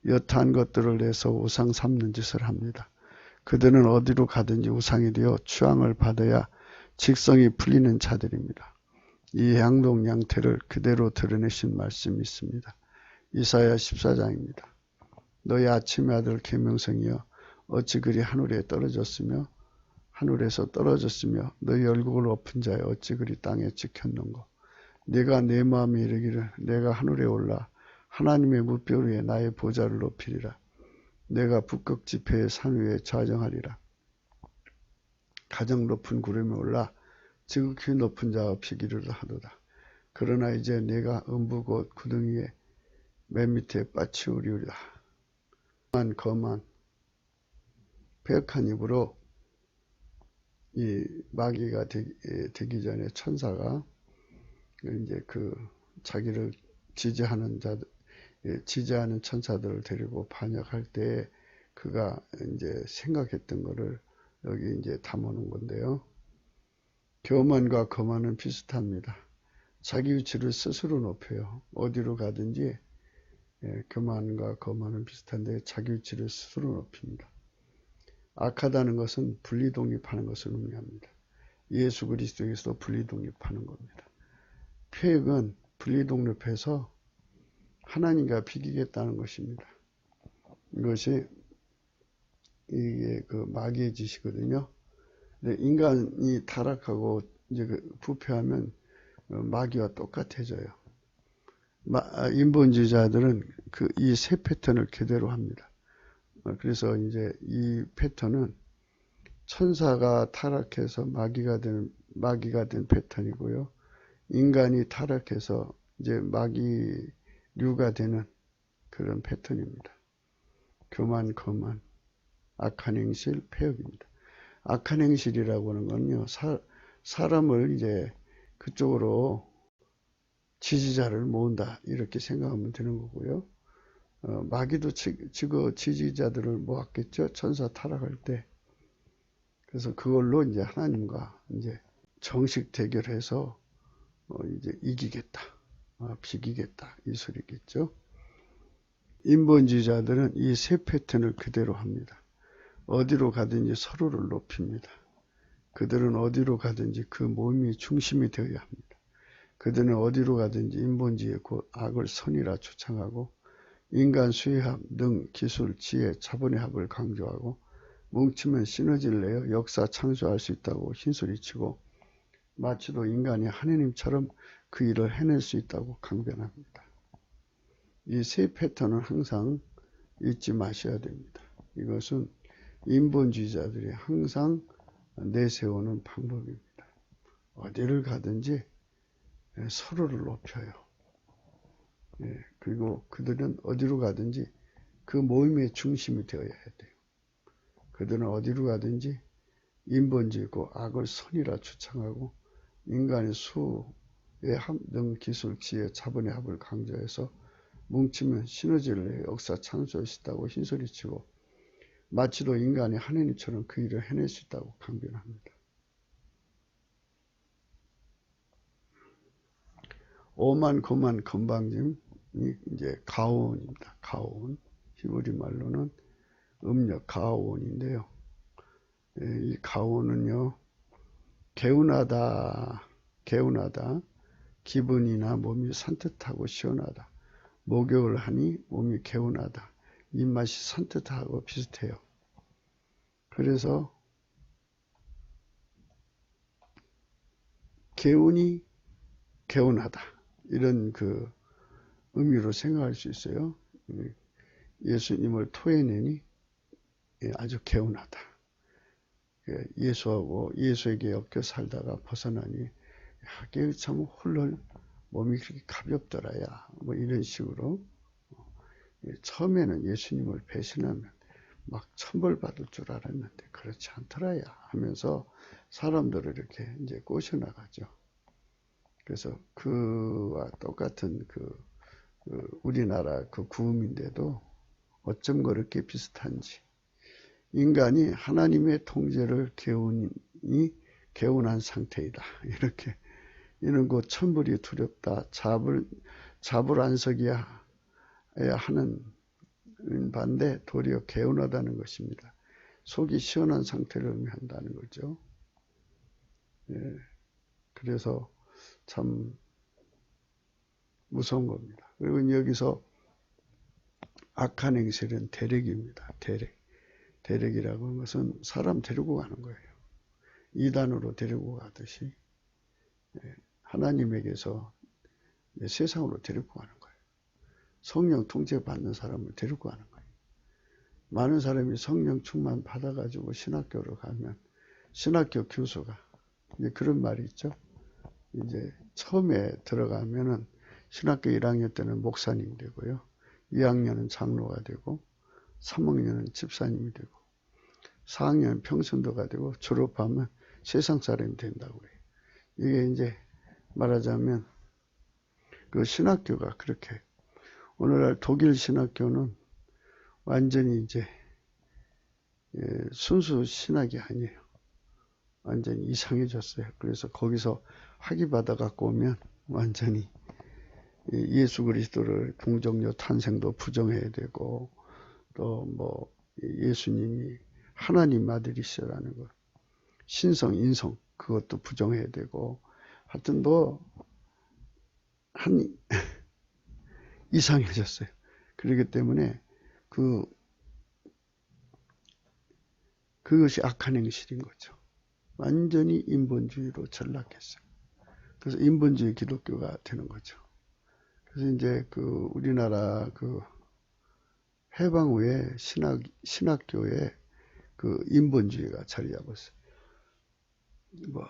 여타한 것들을 내서 우상 삼는 짓을 합니다. 그들은 어디로 가든지 우상이 되어 추앙을 받아야 직성이 풀리는 자들입니다. 이 행동 양태를 그대로 드러내신 말씀이 있습니다. 이사야 14장입니다. 너희 아침의 아들 계명성이여 어찌 그리 하늘에서 떨어졌으며 너희 얼굴을 엎은 자여 어찌 그리 땅에 찍혔는고. 네가 내 마음에 이르기를 내가 하늘에 올라 하나님의 무별 위에 나의 보좌를 높이리라. 내가 북극 지폐의 산 위에 좌정하리라. 가장 높은 구름에 올라 지극히 높은 자 없이 기르려 하도다. 그러나 이제 내가 음부 곧 구덩이에 맨 밑에 빠치우리라. 거만 배역한 입으로 이 마귀가 되기 전에 천사가 이제 그 자기를 지지하는 천사들을 데리고 반역할 때 그가 이제 생각했던 거를 여기 이제 담아놓은 건데요. 교만과 거만은 비슷합니다. 자기 위치를 스스로 높여요. 어디로 가든지 교만과 거만은 비슷한데 자기 위치를 스스로 높입니다. 악하다는 것은 분리독립하는 것을 의미합니다. 예수 그리스도에서 분리독립하는 겁니다. 폐역은 분리독립해서 하나님과 비기겠다는 것입니다. 이것이 이게 그 마귀의 짓이거든요. 근데 인간이 타락하고 이제 부패하면 마귀와 똑같아져요. 인본주의자들은 이 세 패턴을 그대로 합니다. 그래서 이제 이 패턴은 천사가 타락해서 마귀가 된 패턴이고요. 인간이 타락해서 이제 마귀류가 되는 그런 패턴입니다. 교만, 거만, 악한 행실, 폐역입니다. 악한 행실이라고 하는 건요, 사람을 이제 그쪽으로 지지자를 모은다 이렇게 생각하면 되는 거고요. 마귀도 지지자들을 모았겠죠. 천사 타락할 때. 그래서 그걸로 이제 하나님과 이제 정식 대결해서 이제 이기겠다, 비기겠다 이 소리겠죠. 인본주의자들은 이 세 패턴을 그대로 합니다. 어디로 가든지 서로를 높입니다. 그들은 어디로 가든지 그 몸이 중심이 되어야 합니다. 그들은 어디로 가든지 인본주의의 곧 악을 선이라 주창하고 인간 수의합, 능, 기술, 지혜, 자본의 합을 강조하고 뭉치면 시너지를 내어 역사 창조할 수 있다고 흰소리치고 마치도 인간이 하느님처럼 그 일을 해낼 수 있다고 강변합니다. 이 세 패턴은 항상 잊지 마셔야 됩니다. 이것은 인본주의자들이 항상 내세우는 방법입니다. 어디를 가든지 서로를 높여요. 그리고 그들은 어디로 가든지 그 모임의 중심이 되어야 돼요. 그들은 어디로 가든지 인본주의고 악을 선이라 주창하고 인간의 수의 합, 능, 기술, 지혜, 자본의 합을 강조해서 뭉치면 시너지를 내어 역사 창조할 수 있다고 흰소리치고 마치도 인간이 하느님처럼 그 일을 해낼 수 있다고 강변합니다. 오만, 거만, 건방짐이 이제 가오온입니다. 가오온. 히브리 말로는 음력 가오온인데요. 이 가오온은요, 개운하다, 기분이나 몸이 산뜻하고 시원하다. 목욕을 하니 몸이 개운하다. 입맛이 산뜻하고 비슷해요. 그래서 개운이 개운하다. 이런 그 의미로 생각할 수 있어요. 예수님을 토해내니 아주 개운하다. 예수하고 예수에게 엮여 살다가 벗어나니 이게 참 홀로 몸이 그렇게 가볍더라야. 뭐 이런 식으로 처음에는 예수님을 배신하면 막 천벌받을 줄 알았는데 그렇지 않더라야 하면서 사람들을 이렇게 이제 꼬셔나가죠. 그래서 그와 똑같은 우리나라 그 구음인데도 어쩜 그렇게 비슷한지 인간이 하나님의 통제를 개운한 상태이다. 이렇게 이는 곧 천불이 두렵다. 잡을 안석이야 하는 반대 도리어 개운하다는 것입니다. 속이 시원한 상태를 의미한다는 거죠. 그래서 참 무서운 겁니다. 그리고 여기서 악한 행실은 대력입니다. 대력이라고 하는 것은 사람 데리고 가는 거예요. 이단으로 데리고 가듯이 하나님에게서 세상으로 데리고 가는 거예요. 성령 통제받는 사람을 데리고 가는 거예요. 많은 사람이 성령 충만 받아가지고 신학교로 가면 신학교 교수가 이제 그런 말이 있죠. 이제 처음에 들어가면은 신학교 1학년 때는 목사님 되고요. 2학년은 장로가 되고 3학년은 집사님이 되고 4학년은 평신도가 되고 졸업하면 세상 사람이 된다고 해요. 이게 이제 말하자면 그 신학교가 그렇게, 오늘날 독일 신학교는 완전히 이제 순수 신학이 아니에요. 완전히 이상해졌어요. 그래서 거기서 학위 받아 갖고 오면 완전히 예수 그리스도를 동정녀 탄생도 부정해야 되고, 또 뭐 예수님이 하나님 아들이시라는 것, 신성 인성 그것도 부정해야 되고, 하여튼 뭐 한 이상해졌어요. 그렇기 때문에 그것이 악한 행실인 거죠. 완전히 인본주의로 전락했어요. 그래서 인본주의 기독교가 되는 거죠. 그래서 이제 우리나라 해방 후에 신학교에 인본주의가 자리 잡았어요. 뭐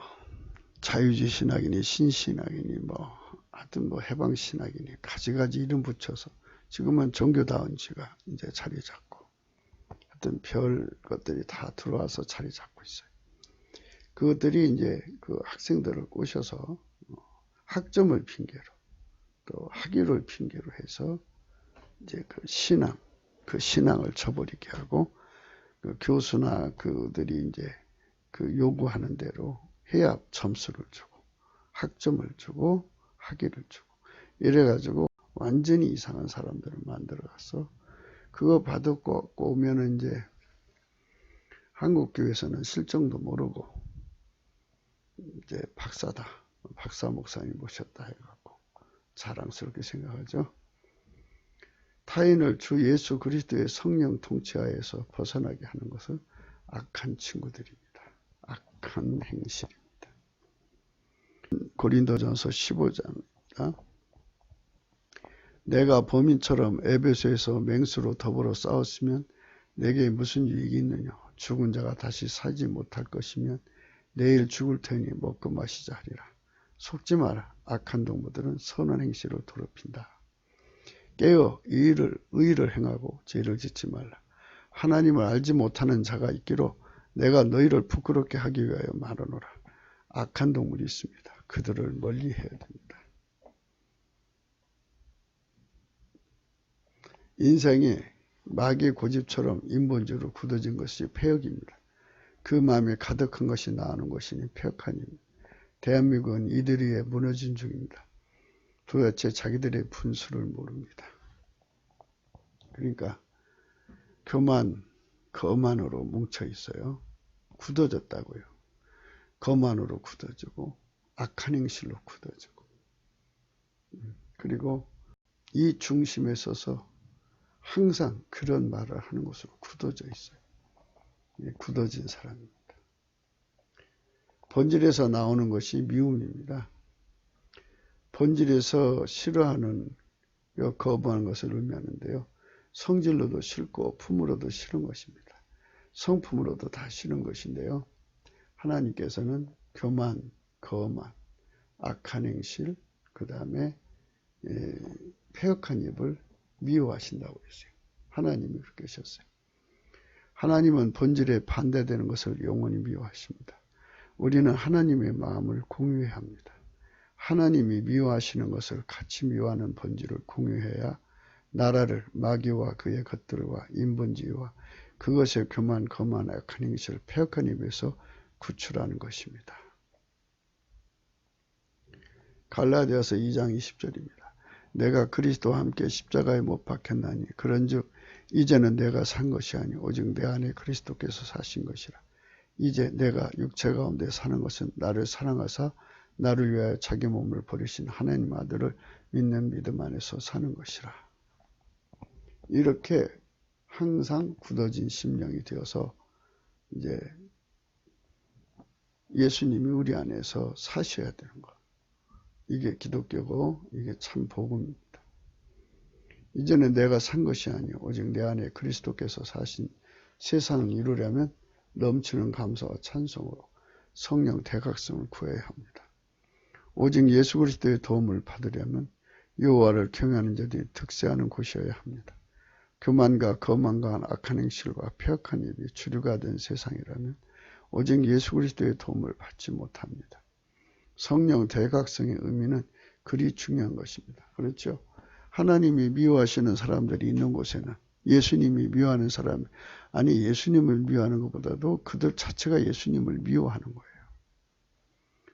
자유주의 신학이니 신신학이니 뭐 하여튼 뭐 해방 신학이니 가지가지 이름 붙여서 지금은 종교다운지가 이제 자리 잡고, 하여튼 별 것들이 다 들어와서 자리 잡고 있어요. 그것들이 이제 학생들을 꼬셔서 학점을 핑계로 또 학위를 핑계로 해서 이제 신앙을 저버리게 하고, 교수나 그들이 이제 요구하는 대로 해야 점수를 주고 학점을 주고 학위를 주고 이래가지고 완전히 이상한 사람들을 만들어가서 그거 받고 오면은 이제 한국교회에서는 실정도 모르고 이제 박사 목사님 모셨다 해갖고 자랑스럽게 생각하죠. 타인을 주 예수 그리스도의 성령 통치하에서 벗어나게 하는 것은 악한 친구들입니다. 악한 행실입니다. 고린도전서 15장입니다. 내가 범인처럼 에베소에서 맹수로 더불어 싸웠으면 내게 무슨 유익이 있느냐. 죽은 자가 다시 살지 못할 것이면 내일 죽을 테니 먹고 마시자 하리라. 속지 마라. 악한 동무들은 선한 행실을 더럽힌다. 깨어 의를 행하고 죄를 짓지 말라. 하나님을 알지 못하는 자가 있기로 내가 너희를 부끄럽게 하기 위하여 말하노라. 악한 동물이 있습니다. 그들을 멀리 해야 됩니다. 인생이 마귀의 고집처럼 인본주의로 굳어진 것이 폐역입니다. 그 마음에 가득한 것이 나오는 것이니 폐역하니 대한민국은 이들 위에 무너진 중입니다. 도대체 자기들의 분수를 모릅니다. 그러니까 거만으로 뭉쳐 있어요. 굳어졌다고요. 거만으로 굳어지고 악한 행실로 굳어지고, 그리고 이 중심에 서서 항상 그런 말을 하는 것으로 굳어져 있어요. 굳어진 사람입니다. 본질에서 나오는 것이 미움입니다. 본질에서 싫어하는, 거부하는 것을 의미하는데요. 성질로도 싫고 품으로도 싫은 것입니다. 성품으로도 다 싫은 것인데요. 하나님께서는 교만, 거만, 악한 행실, 그 다음에 폐역한 입을 미워하신다고 했어요. 하나님이 그렇게 하셨어요. 하나님은 본질에 반대되는 것을 영원히 미워하십니다. 우리는 하나님의 마음을 공유해야 합니다. 하나님이 미워하시는 것을 같이 미워하는 본질을 공유해야 나라를 마귀와 그의 것들과 인본주의와 그것의 교만, 거만, 악한 행실, 폐역한 입에서 구출하는 것입니다. 갈라디아서 2장 20절입니다. 내가 그리스도와 함께 십자가에 못 박혔나니 그런즉 이제는 내가 산 것이 아니 오직 내 안에 그리스도께서 사신 것이라. 이제 내가 육체 가운데 사는 것은 나를 사랑하사 나를 위하여 자기 몸을 버리신 하나님 아들을 믿는 믿음 안에서 사는 것이라. 이렇게 항상 굳어진 심령이 되어서 이제 예수님이 우리 안에서 사셔야 되는 것. 이게 기독교고 이게 참 복음입니다. 이제는 내가 산 것이 아니요 오직 내 안에 그리스도께서 사신 세상을 이루려면 넘치는 감사와 찬송으로 성령 대각성을 구해야 합니다. 오직 예수 그리스도의 도움을 받으려면 여호와를 경외하는 자들이 득세하는 곳이어야 합니다. 교만과 거만과 악한 행실과 폐역한 입이 주류가 된 세상이라면 오직 예수 그리스도의 도움을 받지 못합니다. 성령 대각성의 의미는 그리 중요한 것입니다. 그렇죠? 하나님이 미워하시는 사람들이 있는 곳에는 예수님이 미워하는 사람, 아니 예수님을 미워하는 것보다도 그들 자체가 예수님을 미워하는 거예요.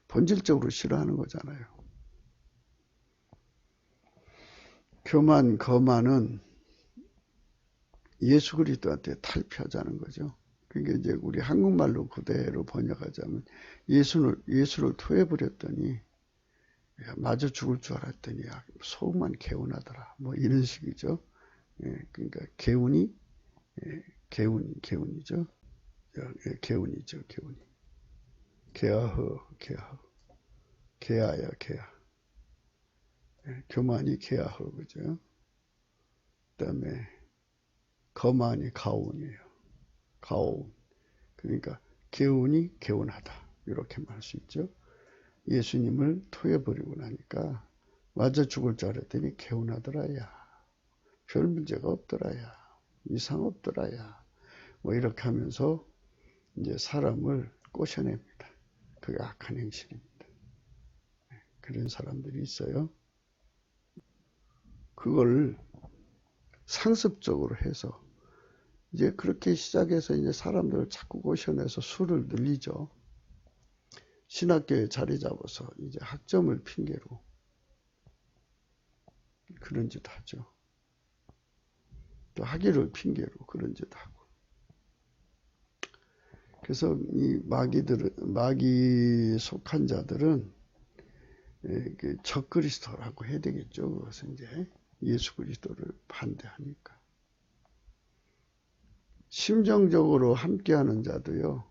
본질적으로 싫어하는 거잖아요. 교만, 거만은 예수 그리스도한테 탈피하자는 거죠. 그게 이제 우리 한국말로 그대로 번역하자면 예수를 토해버렸더니 마저 죽을 줄 알았더니 속만 개운하더라. 뭐 이런 식이죠. 그러니까 개운이 개운이죠. 개운이죠. 개운이. 개아허 개아야 개아. 교만이 개아허 그죠. 그다음에 거만이 가온이에요. 가온. 그러니까 개운이 개운하다. 이렇게 말할 수 있죠. 예수님을 토해버리고 나니까 맞아 죽을 줄 알았더니 개운하더라야. 별 문제가 없더라야. 이상 없더라야. 뭐 이렇게 하면서 이제 사람을 꼬셔냅니다. 그게 악한 행실입니다. 그런 사람들이 있어요. 그걸 상습적으로 해서 이제 그렇게 시작해서 이제 사람들을 자꾸 꼬셔내서 수를 늘리죠. 신학교에 자리 잡아서 이제 학점을 핑계로 그런 짓 하죠. 또 학위를 핑계로 그런 짓 하고. 그래서 이 마귀 속한 자들은 적그리스도라고 해야 되겠죠. 그것은 이제 예수 그리스도를 반대하니까. 심정적으로 함께하는 자도요.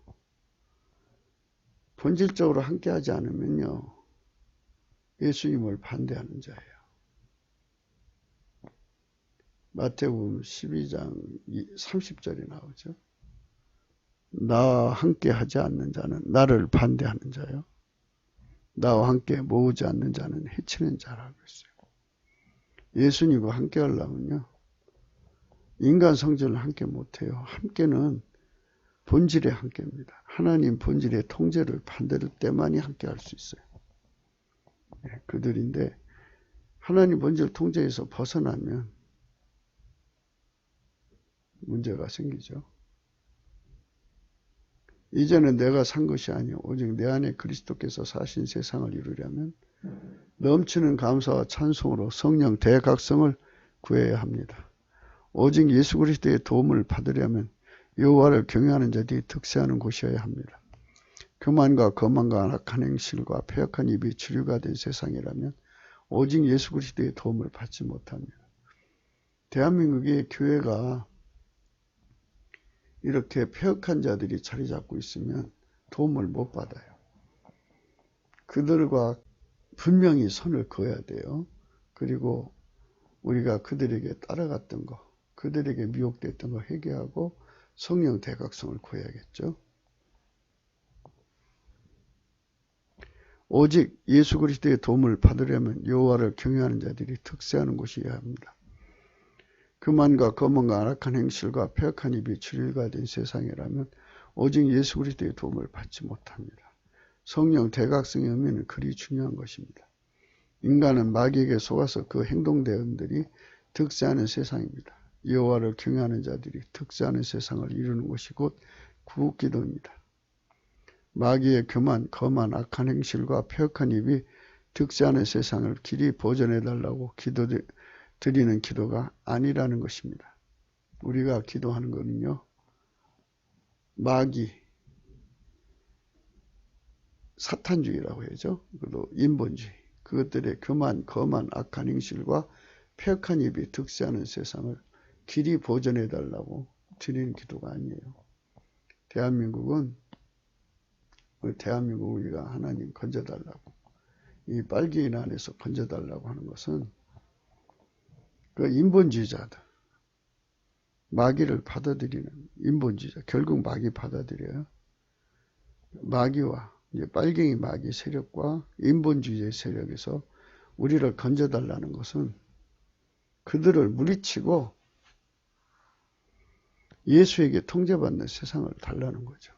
본질적으로 함께하지 않으면요. 예수님을 반대하는 자예요. 마태복음 12장 30절이 나오죠. 나와 함께 하지 않는 자는 나를 반대하는 자요. 나와 함께 모으지 않는 자는 해치는 자라고 했어요. 예수님과 함께 하려면요. 인간 성질을 함께 못해요. 함께는 본질의 함께입니다. 하나님 본질의 통제를 받을 때만이 함께 할 수 있어요. 그들인데 하나님 본질 통제에서 벗어나면 문제가 생기죠. 이제는 내가 산 것이 아니요 오직 내 안에 그리스도께서 사신 세상을 이루려면 넘치는 감사와 찬송으로 성령 대각성을 구해야 합니다. 오직 예수 그리스도의 도움을 받으려면 여호와를 경외하는 자들이 득세하는 곳이어야 합니다. 교만과 거만과 악한 행실과 폐역한 입이 주류가 된 세상이라면 오직 예수 그리스도의 도움을 받지 못합니다. 대한민국의 교회가 이렇게 폐역한 자들이 자리 잡고 있으면 도움을 못 받아요. 그들과 분명히 선을 그어야 돼요. 그리고 우리가 그들에게 따라갔던 거, 그들에게 미혹됐던 거 회개하고 성령 대각성을 구해야겠죠. 오직 예수 그리스도의 도움을 받으려면 여호와를 경외하는 자들이 득세하는 곳이어야 합니다. 교만과 거만과 악한 행실과 폐역한 입이 주류가 된 세상이라면 오직 예수 그리스도의 도움을 받지 못합니다. 성령 대각성의 의미는 그리 중요한 것입니다. 인간은 마귀에게 속아서 그 행동 대응들이 득세하는 세상입니다. 여호와를 경외하는 자들이 득세하는 세상을 이루는 것이 곧 구국기도입니다. 마귀의 교만, 거만, 악한 행실과 폐역한 입이 득세하는 세상을 길이 보존해달라고 드리는 기도가 아니라는 것입니다. 우리가 기도하는 거는요. 마귀, 사탄주의라고 해야죠. 그리고 인본주의, 그것들의 교만, 거만, 악한 행실과 폐역한 입이 득세하는 세상을 길이 보존해달라고 드리는 기도가 아니에요. 대한민국 우리가 하나님 건져달라고, 이 빨갱이 안에서 건져달라고 하는 것은 그 인본주의자들, 마귀를 받아들이는 인본주의자, 결국 마귀 받아들여요. 마귀와 이제 빨갱이 마귀 세력과 인본주의의 세력에서 우리를 건져달라는 것은 그들을 물리치고 예수에게 통제받는 세상을 달라는 거죠.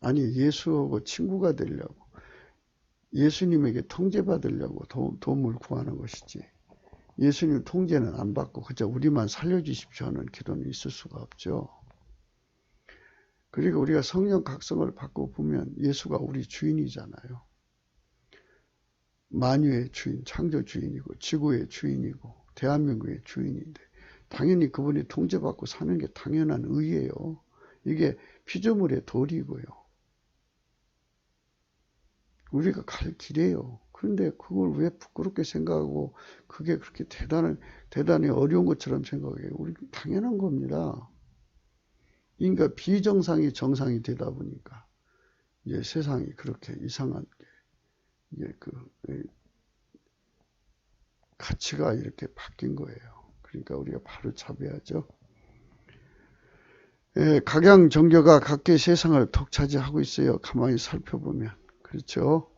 아니, 예수하고 친구가 되려고, 예수님에게 통제받으려고 도움을 구하는 것이지, 예수님 통제는 안 받고 그저 우리만 살려주십시오 하는 기도는 있을 수가 없죠. 그리고 우리가 성령 각성을 받고 보면 예수가 우리 주인이잖아요. 만유의 주인, 창조 주인이고 지구의 주인이고 대한민국의 주인인데 당연히 그분이 통제받고 사는 게 당연한 의예요. 이게 피조물의 도리고요. 우리가 갈 길이에요. 그런데 그걸 왜 부끄럽게 생각하고 그게 그렇게 대단히 어려운 것처럼 생각해요. 우리 당연한 겁니다. 그러니까 비정상이 정상이 되다 보니까 이제 세상이 그렇게 이상한 이게 가치가 이렇게 바뀐 거예요. 그러니까 우리가 바로 잡아야죠. 각양 종교가 각계 세상을 독차지하고 있어요. 가만히 살펴보면. 그렇죠.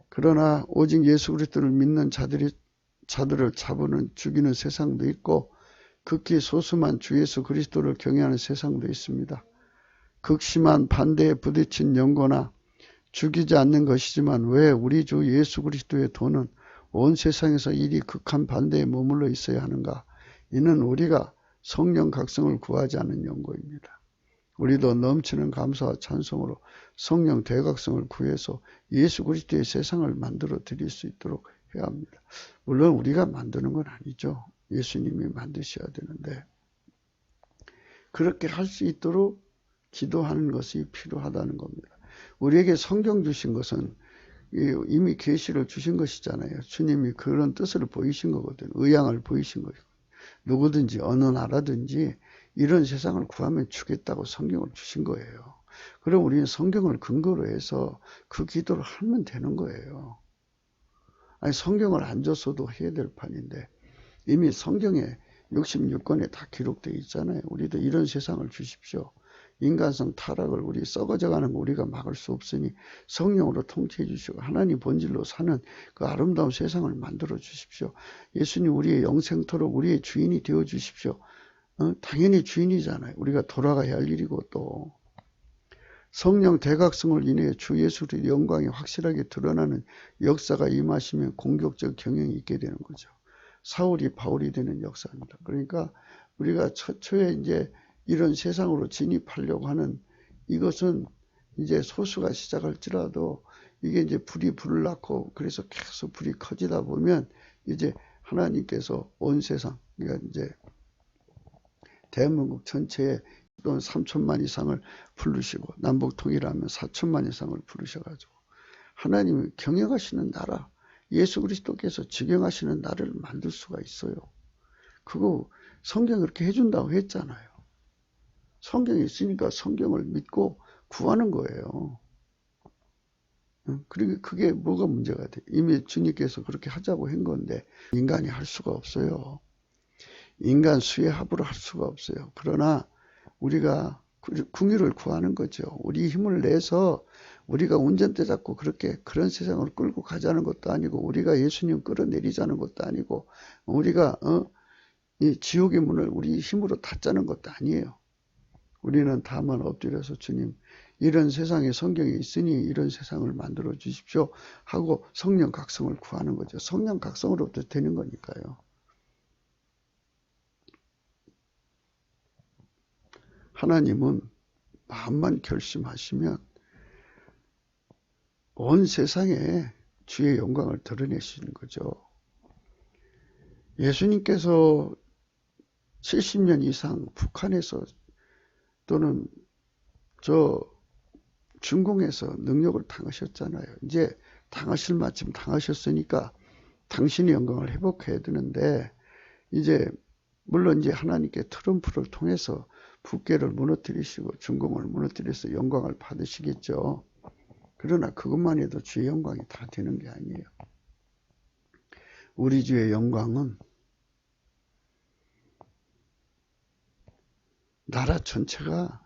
그러나 오직 예수 그리스도를 믿는 자들을 잡으는 죽이는 세상도 있고 극히 소수만 주 예수 그리스도를 경외하는 세상도 있습니다. 극심한 반대에 부딪힌 연고나 죽이지 않는 것이지만 왜 우리 주 예수 그리스도의 도는 온 세상에서 이리 극한 반대에 머물러 있어야 하는가? 이는 우리가 성령 각성을 구하지 않는 연고입니다. 우리도 넘치는 감사와 찬송으로 성령 대각성을 구해서 예수 그리스도의 세상을 만들어 드릴 수 있도록 해야 합니다. 물론 우리가 만드는 건 아니죠. 예수님이 만드셔야 되는데 그렇게 할 수 있도록 기도하는 것이 필요하다는 겁니다. 우리에게 성경 주신 것은 이미 계시를 주신 것이잖아요. 주님이 그런 뜻을 보이신 거거든요. 의향을 보이신 거예요. 누구든지 어느 나라든지 이런 세상을 구하면 주겠다고 성경을 주신 거예요. 그럼 우리는 성경을 근거로 해서 그 기도를 하면 되는 거예요. 아니 성경을 안 줬어도 해야 될 판인데 이미 성경에 66권에 다 기록되어 있잖아요. 우리도 이런 세상을 주십시오. 인간성 타락을 우리 썩어져가는 거 우리가 막을 수 없으니 성령으로 통치해 주시고 하나님 본질로 사는 그 아름다운 세상을 만들어 주십시오. 예수님 우리의 영생토록 우리의 주인이 되어 주십시오. 당연히 주인이잖아요. 우리가 돌아가야 할 일이고 또 성령 대각성을 인해 주 예수의 영광이 확실하게 드러나는 역사가 임하시면 공격적 경영이 있게 되는 거죠. 사울이 바울이 되는 역사입니다. 그러니까 우리가 처초에 이제 이런 세상으로 진입하려고 하는 이것은 이제 소수가 시작할지라도 이게 이제 불이 불을 낳고 그래서 계속 불이 커지다 보면 이제 하나님께서 온 세상, 그러니까 이제 대한민국 전체에 또 3천만 이상을 부르시고 남북 통일하면 4천만 이상을 부르셔가지고 하나님이 경영하시는 나라, 예수 그리스도께서 지경하시는 나라를 만들 수가 있어요. 그거 성경이 그렇게 해준다고 했잖아요. 성경이 있으니까 성경을 믿고 구하는 거예요. 그리고 그게 뭐가 문제가 돼? 이미 주님께서 그렇게 하자고 한 건데 인간이 할 수가 없어요. 인간 수의 합으로 할 수가 없어요. 그러나 우리가 궁유를 구하는 거죠. 우리 힘을 내서 우리가 운전대 잡고 그런 세상을 끌고 가자는 것도 아니고 우리가 예수님 끌어내리자는 것도 아니고 우리가 이 지옥의 문을 우리 힘으로 닫자는 것도 아니에요. 우리는 다만 엎드려서 주님 이런 세상에 성경이 있으니 이런 세상을 만들어 주십시오 하고 성령 각성을 구하는 거죠. 성령 각성으로부터 되는 거니까요. 하나님은 마음만 결심하시면 온 세상에 주의 영광을 드러내시는 거죠. 예수님께서 70년 이상 북한에서 또는 중공에서 능력을 당하셨잖아요. 이제 당하실 만큼 당하셨으니까 당신의 영광을 회복해야 되는데 이제 물론 이제 하나님께 트럼프를 통해서 북괴를 무너뜨리시고 중공을 무너뜨려서 영광을 받으시겠죠. 그러나 그것만 해도 주의 영광이 다 되는 게 아니에요. 우리 주의 영광은 나라 전체가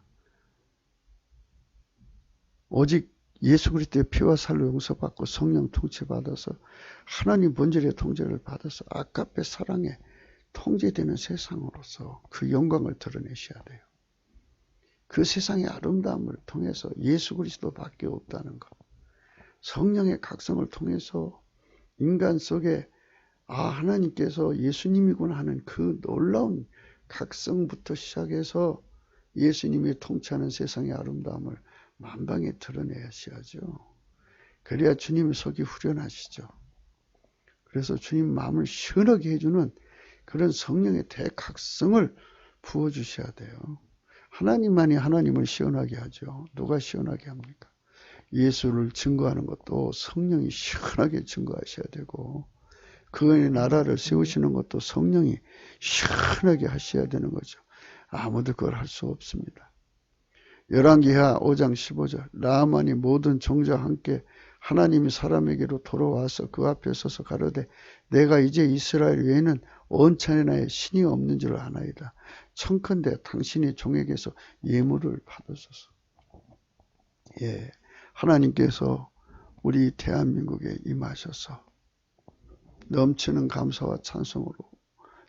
오직 예수 그리스도의 피와 살로 용서받고 성령 통치받아서 하나님 본질의 통제를 받아서 아가페 사랑에 통제되는 세상으로서 그 영광을 드러내셔야 돼요. 그 세상의 아름다움을 통해서 예수 그리스도밖에 없다는 것. 성령의 각성을 통해서 인간 속에 하나님께서 예수님이구나 하는 그 놀라운 각성부터 시작해서 예수님이 통치하는 세상의 아름다움을 만방에 드러내셔야죠. 그래야 주님의 속이 후련하시죠. 그래서 주님 마음을 시원하게 해주는 그런 성령의 대각성을 부어주셔야 돼요. 하나님만이 하나님을 시원하게 하죠. 누가 시원하게 합니까? 예수를 증거하는 것도 성령이 시원하게 증거하셔야 되고 그의 나라를 세우시는 것도 성령이 시원하게 하셔야 되는 거죠. 아무도 그걸 할 수 없습니다. 열왕기하 5장 15절 라만이 모든 종자와 함께 하나님이 사람에게로 돌아와서 그 앞에 서서 가로되 내가 이제 이스라엘 외에는 온 천하에 신이 없는 줄 아나이다. 청컨대 당신이 종에게서 예물을 받으소서. 예, 하나님께서 우리 대한민국에 임하셔서 넘치는 감사와 찬송으로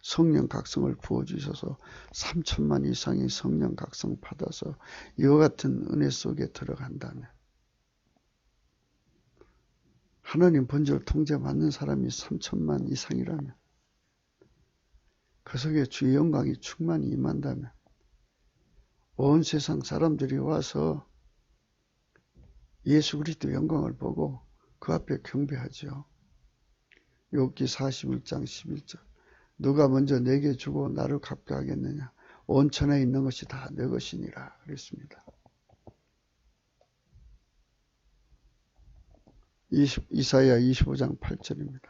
성령 각성을 부어주셔서 3천만 이상의 성령 각성 받아서 이와 같은 은혜 속에 들어간다면 하나님 본질 통제 받는 사람이 3천만 이상이라면 그 속에 주의 영광이 충만히 임한다면 온 세상 사람들이 와서 예수 그리스도 영광을 보고 그 앞에 경배하죠. 욥기 41장 11절 누가 먼저 내게 주고 나를 갚게 하겠느냐. 온 천하에 있는 것이 다 내 것이니라 그랬습니다. 이사야 25장 8절입니다.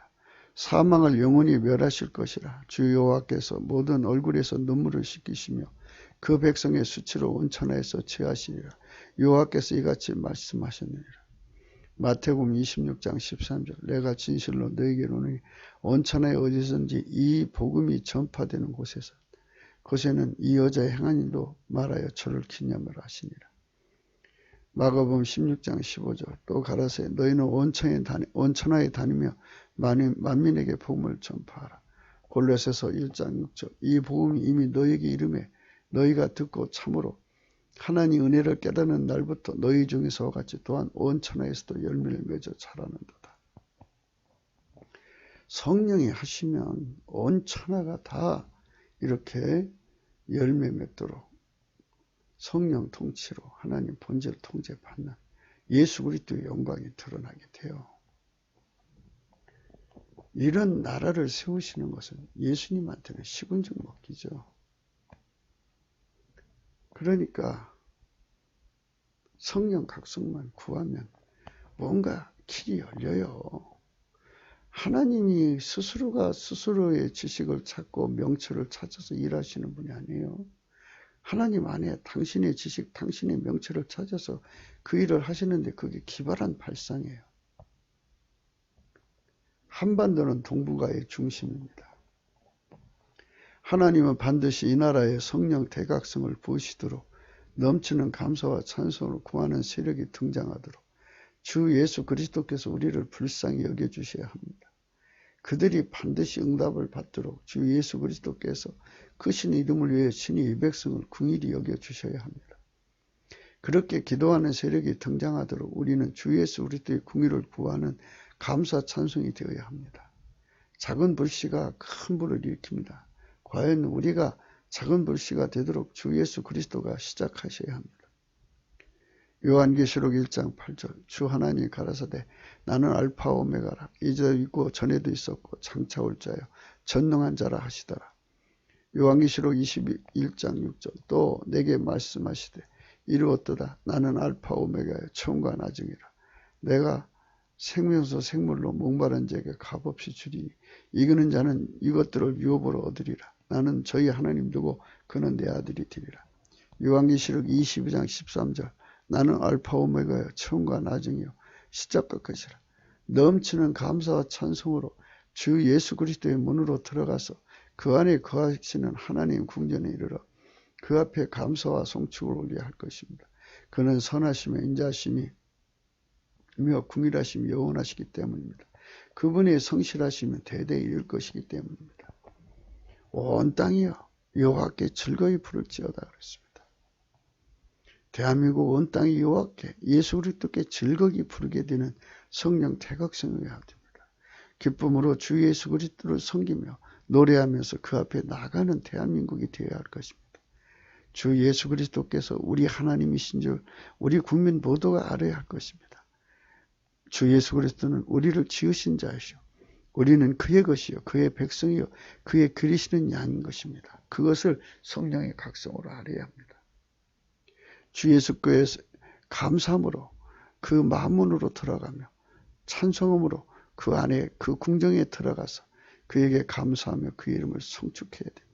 사망을 영원히 멸하실 것이라. 주 여호와께서 모든 얼굴에서 눈물을 씻기시며 그 백성의 수치로 온 천하에서 취하시리라. 여호와께서 이같이 말씀하셨느니라. 마태복음 26장 13절 내가 진실로 너희에게로 오니 온 천하에 어디든지 이 복음이 전파되는 곳에는 이 여자의 행한 일도 말하여 저를 기념을 하시니라. 마가복음 16장 15절 또 가라사대 너희는 온 천하에 다니며 만민에게 복음을 전파하라. 골로새서 1장 6절 이 복음이 이미 너희에게 이름에 너희가 듣고 참으로 하나님 은혜를 깨닫는 날부터 너희 중에서와 같이 또한 온 천하에서도 열매를 맺어 자라는도다. 성령이 하시면 온 천하가 다 이렇게 열매 맺도록 성령 통치로 하나님 본질 통제받는 예수 그리스도의 영광이 드러나게 돼요. 이런 나라를 세우시는 것은 예수님한테는 식은죽 먹기죠. 그러니까 성령 각성만 구하면 뭔가 길이 열려요. 하나님이 스스로가 스스로의 지식을 찾고 명철을 찾아서 일하시는 분이 아니에요. 하나님 안에 당신의 지식, 당신의 명철을 찾아서 그 일을 하시는데 그게 기발한 발상이에요. 한반도는 동북아의 중심입니다. 하나님은 반드시 이 나라에 성령 대각성을 부으시도록 넘치는 감사와 찬송을 구하는 세력이 등장하도록 주 예수 그리스도께서 우리를 불쌍히 여겨주셔야 합니다. 그들이 반드시 응답을 받도록 주 예수 그리스도께서 그 신의 이름을 위해 신이 이 백성을 긍휼히 여겨주셔야 합니다. 그렇게 기도하는 세력이 등장하도록 우리는 주 예수 그리스도의 긍휼을 구하는 감사 찬송이 되어야 합니다. 작은 불씨가 큰 불을 일으킵니다. 과연 우리가 작은 불씨가 되도록 주 예수 그리스도가 시작하셔야 합니다. 요한계시록 1장 8절 주 하나님이 가라사대 나는 알파 오메가라 이전에도 있고 전에도 있었고 장차 올 자여 전능한 자라 하시더라. 요한계시록 21장 6절 또 내게 말씀하시되 이르었도다 나는 알파 오메가여 처음과 나중이라. 내가 생명수 생물로 목마른 자에게 값없이 주리니 이기는 자는 이것들을 유업으로 얻으리라. 나는 저희 하나님 두고 그는 내 아들이 되리라. 요한계시록 22장 13절 나는 알파 오메가여 처음과 나중이요 시작과 끝이라. 넘치는 감사와 찬송으로 주 예수 그리스도의 문으로 들어가서 그 안에 거하시는 하나님 궁전에 이르러 그 앞에 감사와 송축을 올려야 할 것입니다. 그는 선하시며 인자하심이 궁일하심이 영원하시기 때문입니다. 그분의 성실하심은 대대히 이을 것이기 때문입니다. 온 땅이여 여호와께 즐거이 부를지어다 그랬습니다. 대한민국 온 땅이 여호와께 예수 그리스도께 즐거이 부르게 되는 성령 태각성을 해야 됩니다. 기쁨으로 주 예수 그리스도를 섬기며 노래하면서 그 앞에 나가는 대한민국이 되어야 할 것입니다. 주 예수 그리스도께서 우리 하나님이신 줄 우리 국민 모두가 알아야 할 것입니다. 주 예수 그리스도는 우리를 지으신 자이시오. 우리는 그의 것이요 그의 백성이요 그의 기르시는 양인 것입니다. 그것을 성령의 각성으로 알아야 합니다. 주 예수께에 감사함으로 그 마문으로 들어가며 찬송함으로 그 안에 그 궁정에 들어가서 그에게 감사하며 그 이름을 송축해야 됩니다.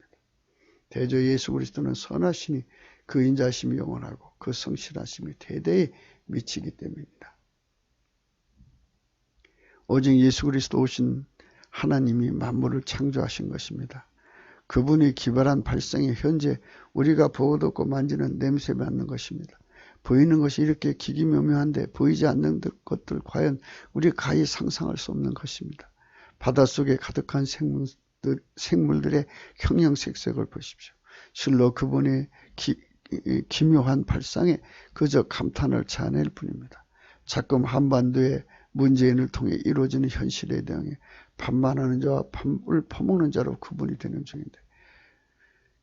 대저 예수 그리스도는 선하시니 그 인자심이 영원하고 그 성실하심이 대대히 미치기 때문입니다. 오직 예수 그리스도 오신 하나님이 만물을 창조하신 것입니다. 그분이 기발한 발상이 현재 우리가 보고도 없고 만지는 냄새 맡는 것입니다. 보이는 것이 이렇게 기기묘묘한데 보이지 않는 것들 과연 우리 가히 상상할 수 없는 것입니다. 바닷속에 가득한 생물들의 형형색색을 보십시오. 실로 그분의 기묘한 발상에 그저 감탄을 자아낼 뿐입니다. 자금 한반도의 문재인을 통해 이루어지는 현실에 대응해 반만하는 자와 밥을 퍼먹는 자로 구분이 되는 중인데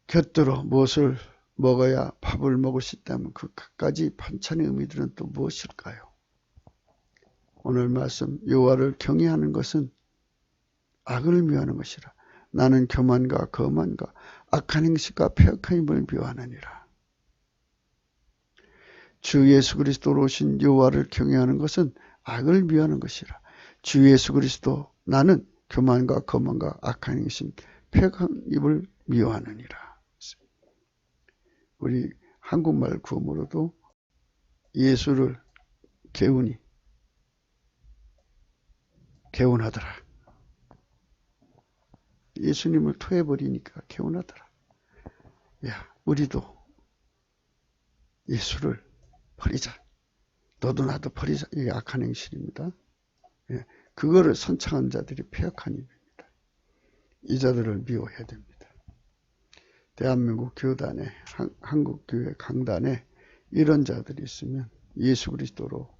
곁들어 무엇을 먹어야 밥을 먹을 수 있다면 그 갖가지 반찬의 의미들은 또 무엇일까요? 오늘 말씀 여호와를 경외하는 것은 악을 미워하는 것이라. 나는 교만과 거만과 악한 행실과 폐역한 힘을 미워하느니라. 주 예수 그리스도로 오신 여호와를 경외하는 것은 악을 미워하는 것이라. 주 예수 그리스도 나는 교만과 거만과 악한 행실 폐역한 힘을 미워하느니라. 우리 한국말 구음으로도 예수를 개운하더라. 예수님을 토해버리니까 개운하더라. 야, 우리도 예수를 버리자. 너도 나도 버리자. 이게 악한 행실입니다. 예, 그거를 선창한 자들이 폐역한 입입니다. 이 자들을 미워해야 됩니다. 대한민국 교단에 한국교회 강단에 이런 자들이 있으면 예수 그리스도로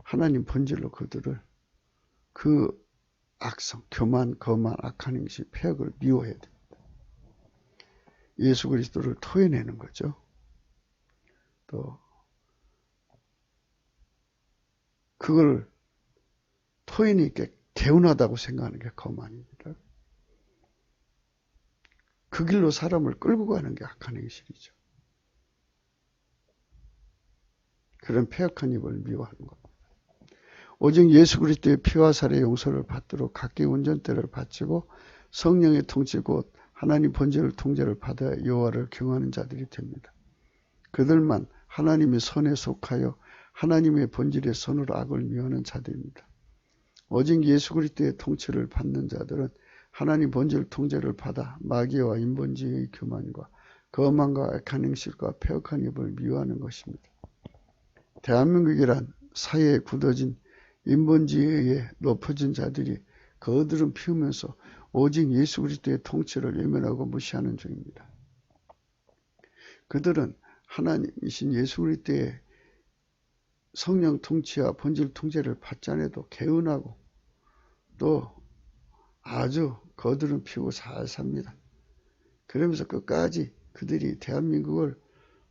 하나님 본질로 그들을 그 악성, 교만, 거만, 악한 행실, 폐역을 미워해야 됩니다. 예수 그리스도를 토해내는 거죠. 또 그걸 토해내니까 개운하다고 생각하는 게 거만입니다. 그 길로 사람을 끌고 가는 게 악한 행실이죠. 그런 폐역한 입을 미워하는 겁니다. 오직 예수 그리스도의 피와 살의 용서를 받도록 각기 운전대를 바치고 성령의 통치 곧 하나님 본질을 통제를 받아 여호와를 경외하는 자들이 됩니다. 그들만 하나님의 선에 속하여 하나님의 본질의 선으로 악을 미워하는 자들입니다. 오직 예수 그리스도의 통치를 받는 자들은 하나님 본질 통제를 받아 마귀와 인본주의의 교만과 거만과 악한 행실과 폐역한 입을 미워하는 것입니다. 대한민국이란 사회에 굳어진 인본주의에 높아진 자들이 거드름 피우면서 오직 예수 그리스도의 통치를 외면하고 무시하는 중입니다. 그들은 하나님이신 예수 그리스도의 성령 통치와 본질 통제를 받지 않아도 개운하고 또 아주 거드름 피우고 잘 삽니다. 그러면서 끝까지 그들이 대한민국을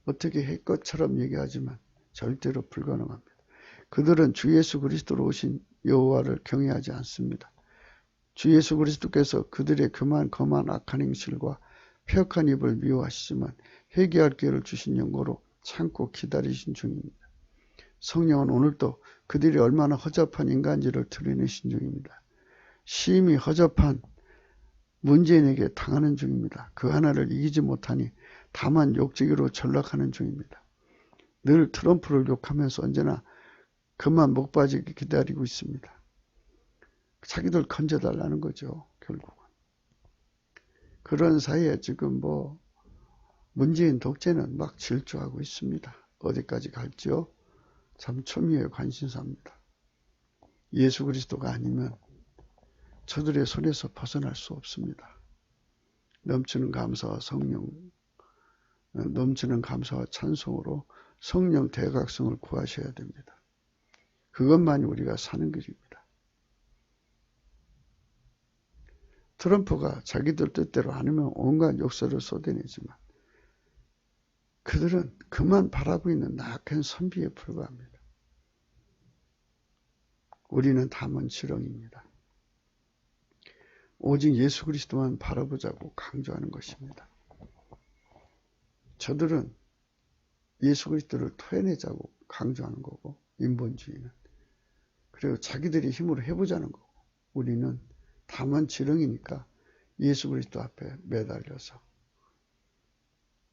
어떻게 할 것처럼 얘기하지만 절대로 불가능합니다. 그들은 주 예수 그리스도로 오신 여호와를 경외하지 않습니다. 주 예수 그리스도께서 그들의 교만, 거만, 악한 행실과 폐역한 입을 미워하시지만 회개할 기회를 주신 연고로 참고 기다리신 중입니다. 성령은 오늘도 그들이 얼마나 허접한 인간지를 드러내신 중입니다. 심히 허접한 문재인에게 당하는 중입니다. 그 하나를 이기지 못하니 다만 욕지기로 전락하는 중입니다. 늘 트럼프를 욕하면서 언제나 그만 목 빠지게 기다리고 있습니다. 자기들 건져달라는 거죠. 결국은. 그런 사이에 지금 문재인 독재는 막 질주하고 있습니다. 어디까지 갈지요? 참 초미의 관심사입니다. 예수 그리스도가 아니면 저들의 손에서 벗어날 수 없습니다. 넘치는 감사와 찬송으로 성령 대각성을 구하셔야 됩니다. 그것만이 우리가 사는 길입니다. 트럼프가 자기들 뜻대로 안 하면 온갖 욕설을 쏟아내지만 그들은 그만 바라고 있는 나약한 선비에 불과합니다. 우리는 담은 지렁입니다. 오직 예수 그리스도만 바라보자고 강조하는 것입니다. 저들은 예수 그리스도를 토해내자고 강조하는 거고, 인본주의는. 그리고 자기들이 힘으로 해보자는 거고, 우리는 다만 지렁이니까 예수 그리스도 앞에 매달려서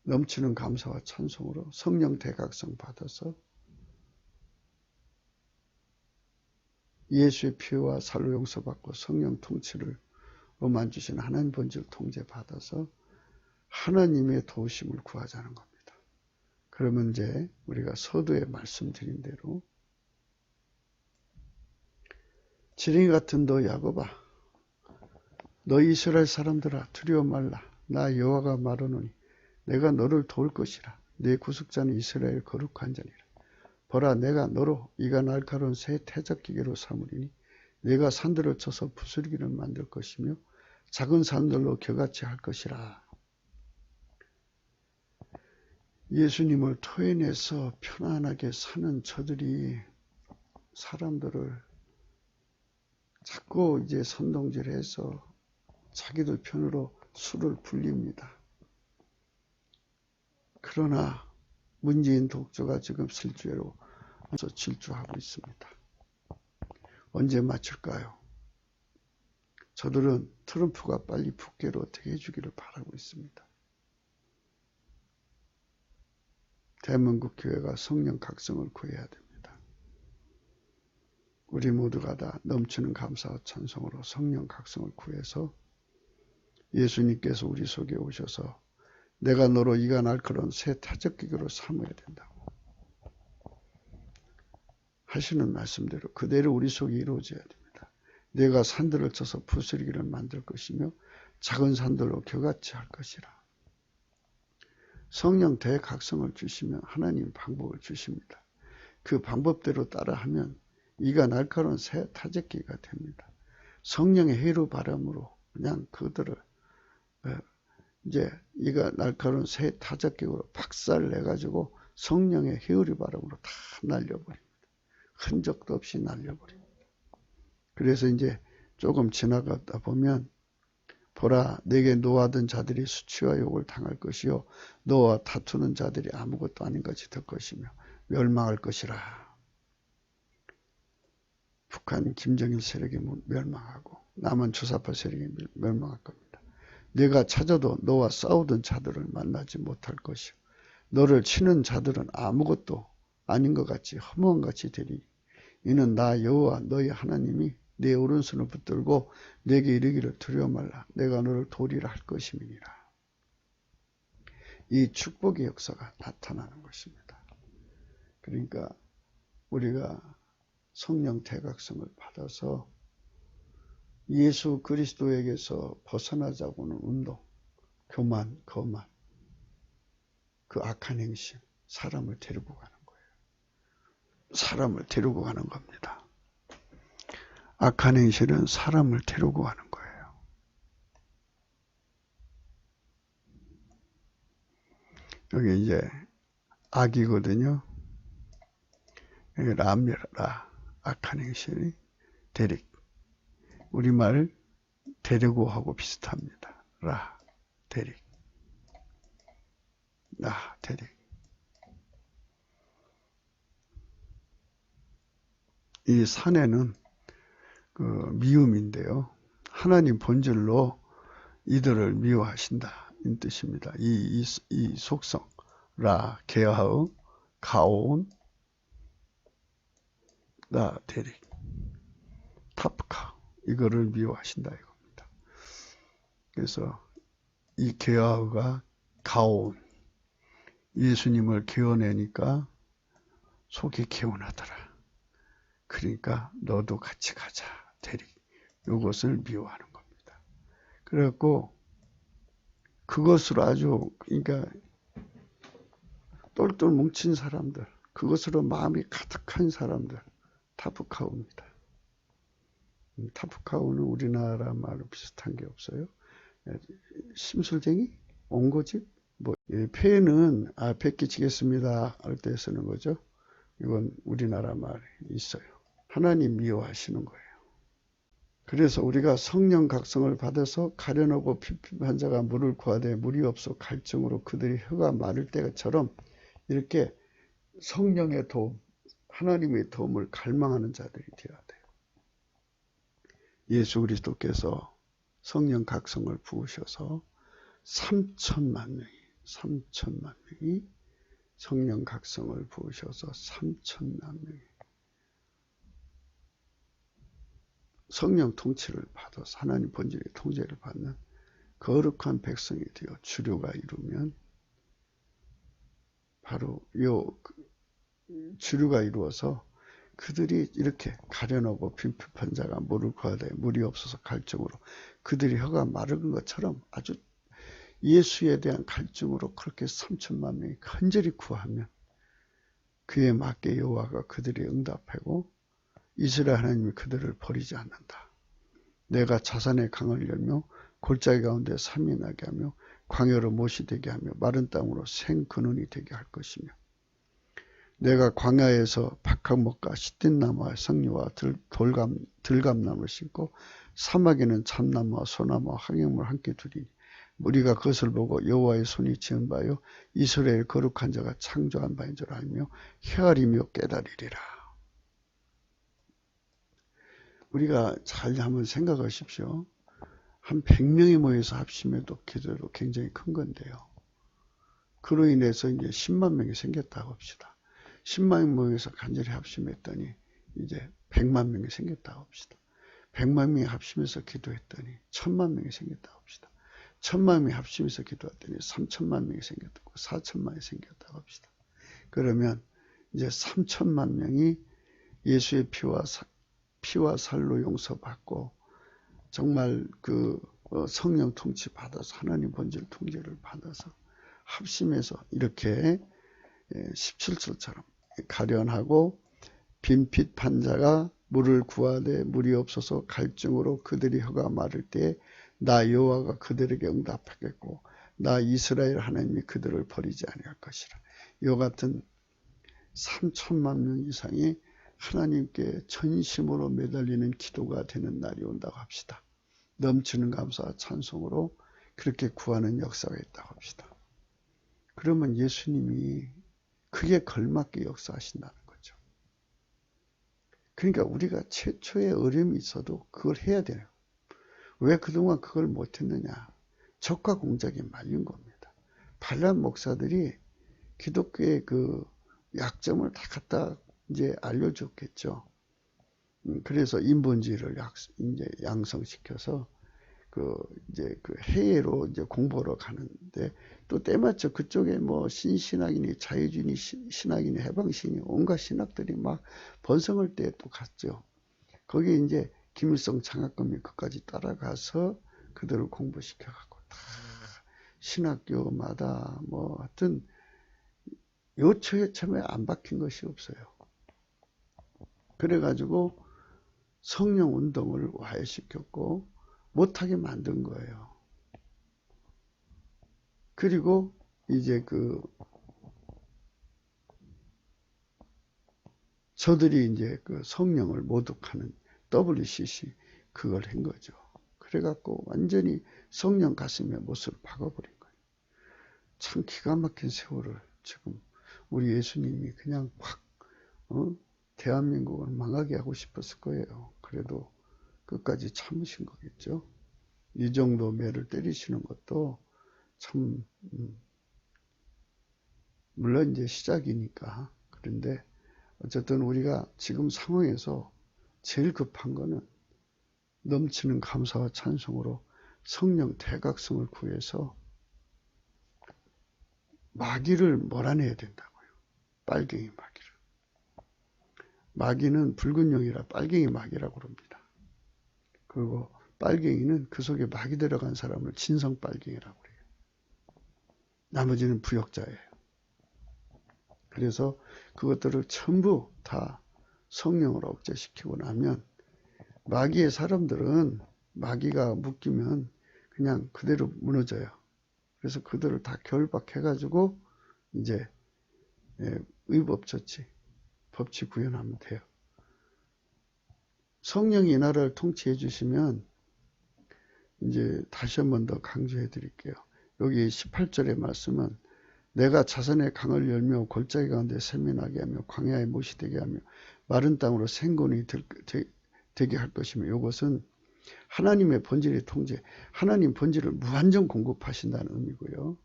넘치는 감사와 찬송으로 성령 대각성 받아서 예수의 피와 살로 용서받고 성령 통치를 만주신 하나님 본질 통제 받아서 하나님의 도우심을 구하자는 겁니다. 그러면 이제 우리가 서두에 말씀드린 대로 지렁이 같은 너 야곱아, 너 이스라엘 사람들아 두려워 말라. 나 여호와가 말하노니 내가 너를 도울 것이라. 내 구속자는 이스라엘 거룩한 자니라. 보라, 내가 너로 이가 날카로운 새 태적기계로 삼으리니 내가 산들을 쳐서 부스러기를 만들 것이며 작은 산들로 겨같이 할 것이라. 예수님을 토해내서 편안하게 사는 저들이 사람들을 자꾸 이제 선동질해서 자기들 편으로 수를 불립니다. 그러나 문재인 독조가 지금 실주로 질주하고 있습니다. 언제 마칠까요? 저들은 트럼프가 빨리 북계로 어떻게 해주기를 바라고 있습니다. 대한민국 교회가 성령 각성을 구해야 됩니다. 우리 모두가 다 넘치는 감사와 찬송으로 성령 각성을 구해서 예수님께서 우리 속에 오셔서 내가 너로 이가 날카로운 새 타적기교로 삼아야 된다고 하시는 말씀대로 그대로 우리 속에 이루어져야 됩니다. 내가 산들을 쳐서 부스러기를 만들 것이며 작은 산들로 겨같이 할 것이라. 성령 대각성을 주시면 하나님 방법을 주십니다. 그 방법대로 따라하면 이가 날카로운 새 타적기가 됩니다. 성령의 해로 바람으로 그냥 그들을 이제 이가 날카로운 새 타작격으로 박살내가지고 성령의 회오리 바람으로 다 날려버립니다. 흔적도 없이 날려버립니다. 그래서 이제 조금 지나가다 보면 보라, 내게 노하던 자들이 수치와 욕을 당할 것이요 너와 다투는 자들이 아무것도 아닌 것이 될 것이며 멸망할 것이라. 북한 김정일 세력이 멸망하고 남한 주사파 세력이 멸망할 겁니다. 내가 찾아도 너와 싸우던 자들을 만나지 못할 것이요 너를 치는 자들은 아무것도 아닌 것 같이 허무한 같이 되리. 이는 나 여호와 너희 하나님이 내 오른손을 붙들고 내게 이르기를 두려워 말라. 내가 너를 도리라 할 것임이니라. 이 축복의 역사가 나타나는 것입니다. 그러니까 우리가 성령 대각성을 받아서 예수 그리스도에게서 벗어나자고는 운동, 교만, 거만, 그 악한 행실, 사람을 데리고 가는 거예요. 사람을 데리고 가는 겁니다. 악한 행실은 사람을 데리고 가는 거예요. 여기 이제 악이거든요. 여기 라미라, 악한 행실이 데릭. 우리말 데리고 하고 비슷합니다. 라, 데릭. 라, 데릭. 이 산에는 그 미움인데요. 하나님 본질로 이들을 미워하신다. 이 뜻입니다. 이 속성. 라, 게하의, 가온, 라, 데릭. 타프카. 이거를 미워하신다 이겁니다. 그래서 이 게하가 가온, 예수님을 개어내니까 속이 개운하더라. 그러니까 너도 같이 가자. 대리. 이것을 미워하는 겁니다. 그래갖고 그것으로 아주 그러니까 똘똘 뭉친 사람들, 그것으로 마음이 가득한 사람들, 타프카우입니다. 타프카우는 우리나라 말로 비슷한 게 없어요. 심술쟁이? 옹고집? 뭐, 폐는 베끼치겠습니다 할 때 쓰는 거죠. 이건 우리나라 말이 있어요. 하나님 미워하시는 거예요. 그래서 우리가 성령 각성을 받아서 가련하고 피핍한 자가 물을 구하되 물이 없어 갈증으로 그들이 혀가 마를 때처럼 이렇게 성령의 도움, 하나님의 도움을 갈망하는 자들이 되어야 돼요. 예수 그리스도께서 성령 각성을 부으셔서 3천만 명이 성령 각성을 부으셔서 3천만 명이 성령 통치를 받아서 하나님 본질의 통제를 받는 거룩한 백성이 되어 주류가 이루면 바로 주류가 이루어서 그들이 이렇게 가련하고 빈핍한 자가 물을 구하되 물이 없어서 갈증으로 그들이 혀가 마른 것처럼 아주 예수에 대한 갈증으로 그렇게 3천만 명이 간절히 구하면 그에 맞게 여호와가 그들이 응답하고 이스라엘 하나님이 그들을 버리지 않는다. 내가 자산의 강을 열며 골짜기 가운데 삼이 나게 하며 광야로 못이 되게 하며 마른 땅으로 생근원이 되게 할 것이며 내가 광야에서 박학목과 시띠나무와 성류와 들감나무를 심고 사막에는 참나무와 소나무와 항영물 함께 두리니 우리가 그것을 보고 여호와의 손이 지은 바요 이스라엘 거룩한 자가 창조한 바인 줄 알며 헤아리며 깨달으리라. 우리가 잘 한번 생각하십시오. 한 100명이 모여서 합심해도 기도로 굉장히 큰 건데요. 그로 인해서 이제 10만 명이 생겼다고 합시다. 10만 명에서 간절히 합심했더니 이제 100만 명이 생겼다고 합시다. 100만 명이 합심해서 기도했더니 1000만 명이 생겼다고 합시다. 1000만 명이 합심해서 기도했더니 3000만 명이 생겼다고 4000만이 생겼다고 합시다. 그러면 이제 3000만 명이 예수의 피와 살로 용서받고 정말 그 성령 통치 받아서 하나님 본질 통제를 받아서 합심해서 이렇게 17절처럼 가련하고 빈핍한 자가 물을 구하되 물이 없어서 갈증으로 그들이 혀가 마를 때에 나 여호와가 그들에게 응답하겠고 나 이스라엘 하나님이 그들을 버리지 아니할 것이라. 이와 같은 3천만 명 이상이 하나님께 전심으로 매달리는 기도가 되는 날이 온다고 합시다. 넘치는 감사와 찬송으로 그렇게 구하는 역사가 있다고 합시다. 그러면 예수님이 그게 걸맞게 역사하신다는 거죠. 그러니까 우리가 최초의 어려움이 있어도 그걸 해야 돼요. 왜 그동안 그걸 못했느냐? 적과 공작에 말린 겁니다. 발람 목사들이 기독교의 그 약점을 다 갖다 이제 알려줬겠죠. 그래서 인본주의를 이제 양성시켜서 이제 해외로 이제 공부하러 가는데 또 때마침 그쪽에 뭐 신신학이니 자유주의 신학이니 해방신이 온갖 신학들이 막 번성할 때 또 갔죠. 거기 이제 김일성 장학금이 끝까지 따라가서 그들을 공부시켜갖고 다 신학교마다 뭐 하여튼 요처에 처음에 안 박힌 것이 없어요. 그래가지고 성령 운동을 와해시켰고 못하게 만든 거예요. 그리고 이제 저들이 이제 성령을 모독하는 WCC 그걸 한 거죠. 그래갖고 완전히 성령 가슴에 못을 박아버린 거예요. 참 기가 막힌 세월을 지금 우리 예수님이 그냥 확 대한민국을 망하게 하고 싶었을 거예요. 그래도 끝까지 참으신 거겠죠. 이 정도 매를 때리시는 것도 참 물론 이제 시작이니까. 그런데 어쨌든 우리가 지금 상황에서 제일 급한 거는 넘치는 감사와 찬송으로 성령 대각성을 구해서 마귀를 몰아내야 된다고요. 빨갱이 마귀를. 마귀는 붉은 용이라 빨갱이 마귀라고 그럽니다. 그리고 빨갱이는 그 속에 마귀 들어간 사람을 진성 빨갱이라고 그래요. 나머지는 부역자예요. 그래서 그것들을 전부 다 성령으로 억제시키고 나면 마귀의 사람들은 마귀가 묶이면 그냥 그대로 무너져요. 그래서 그들을 다 결박해가지고 이제 의법처치, 법치 구현하면 돼요. 성령이 이 나라를 통치해 주시면 이제 다시 한 번 더 강조해 드릴게요. 여기 18절의 말씀은 내가 자선의 강을 열며 골짜기 가운데 샘이 나게 하며 광야에 못이 되게 하며 마른 땅으로 생곤이 되게 할 것이며 이것은 하나님의 본질의 통제, 하나님 본질을 무한정 공급하신다는 의미고요.